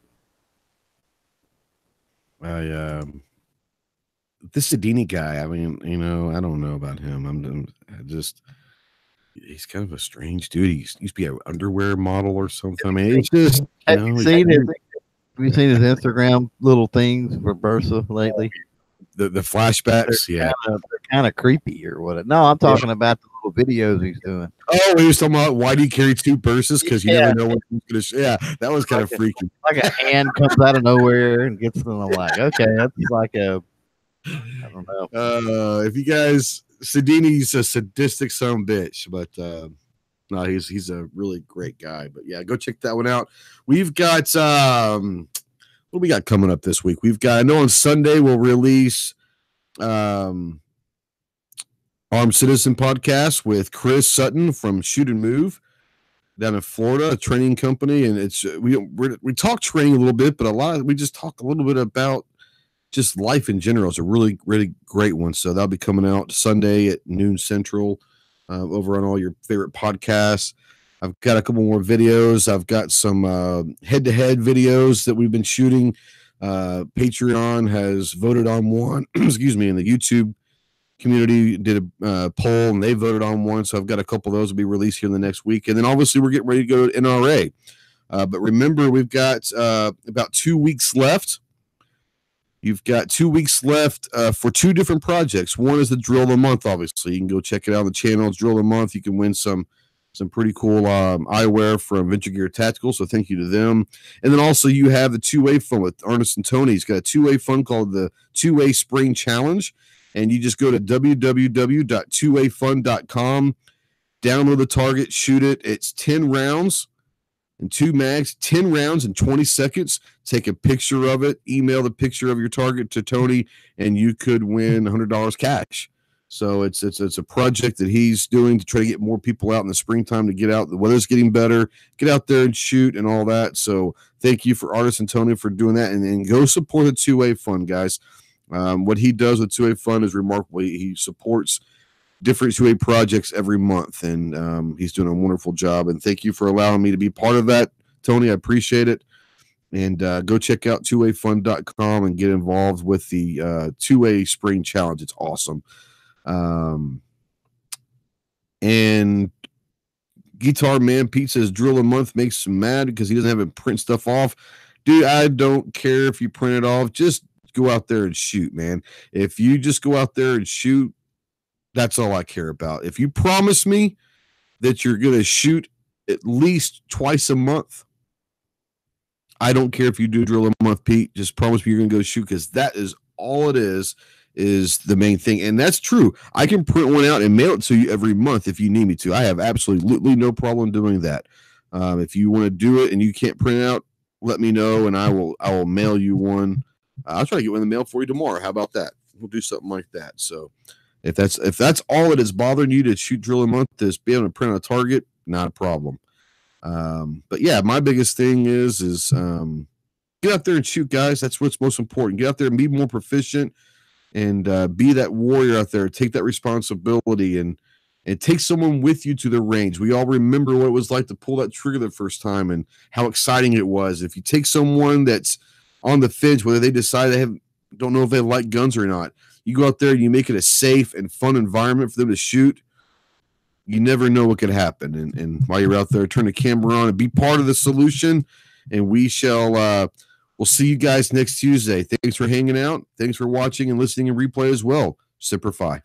This Sadini guy, I mean, I don't know about him. He's kind of a strange dude. He used to be an underwear model or something. I mean, it's just, have you seen his Instagram little things for Bursa lately? The flashbacks, they're kind of creepy or what? No, I'm talking about the little videos he's doing. Oh, he was talking about why do you carry two Bursas? Because you never know what he's going to. Yeah, that was kind of freaky. Like a hand comes out of nowhere and gets them. I'm like, okay, that's like I don't know. If you guys, Sadini's a sadistic son of a bitch, but no, he's a really great guy. But yeah, go check that one out. We've got what do we got coming up this week? I know on Sunday we'll release Armed Citizen podcast with Chris Sutton from Shoot and Move down in Florida, a training company. And it's we talk training a little bit, but we just talk a little bit about just life in general. It's a really, really great one. So that'll be coming out Sunday at noon Central over on all your favorite podcasts. I've got a couple more videos. I've got some head-to-head videos that we've been shooting Patreon has voted on one. Excuse me, and the YouTube community did a poll, and they voted on one. So I've got a couple of those will be released here in the next week. And then obviously we're getting ready to go to NRA. But remember, we've got about 2 weeks left. You've got 2 weeks left for two different projects. One is the Drill of the Month, obviously. You can go check it out on the channel. It's Drill of the Month. You can win some pretty cool eyewear from Venture Gear Tactical, so thank you to them. And then also you have the two-way fun with Ernest and Tony. He's got a two-way fun called the Two-Way Spring Challenge, and you just go to www.twowayfun.com, download the target, shoot it. It's 10 rounds and 2 mags, 10 rounds in 20 seconds. Take a picture of it, email the picture of your target to Tony, and you could win $100 cash. So it's a project that he's doing to try to get more people out in the springtime to get out. The weather's getting better, get out there and shoot and all that. So thank you for Artist Antonio for doing that, and go support the Two-Way Fun, guys. What he does with Two-Way Fun is remarkable. He supports different Two-Way projects every month, and he's doing a wonderful job. And thank you for allowing me to be part of that, Tony. I appreciate it. And go check out twowayfun.com and get involved with the Two-Way Spring Challenge. It's awesome. And Guitar Man Pete says Drill a Month makes him mad because he doesn't have to print stuff off. Dude, I don't care if you print it off. Just go out there and shoot, man. If you just go out there and shoot, that's all I care about. If you promise me that you're going to shoot at least twice a month, I don't care if you do Drill a Month, Pete. Just promise me you're going to go shoot, because that is all it is the main thing. And that's true. I can print one out and mail it to you every month if you need me to. I have absolutely no problem doing that. If you want to do it and you can't print it out, let me know, and I will mail you one. I'll try to get one in the mail for you tomorrow. How about that? We'll do something like that. So if that's all that is bothering you to shoot Drill a Month, is be able to print on a target, not a problem. But yeah, my biggest thing is get out there and shoot, guys. That's what's most important. Get out there and be more proficient, and be that warrior out there. Take that responsibility and take someone with you to the range. We all remember what it was like to pull that trigger the first time and how exciting it was. If you take someone that's on the fence, whether they decide don't know if they like guns or not, you go out there and you make it a safe and fun environment for them to shoot. You never know what could happen. And while you're out there, turn the camera on and be part of the solution. And we shall we'll see you guys next Tuesday. Thanks for hanging out. Thanks for watching and listening and replay as well. Semper Fi.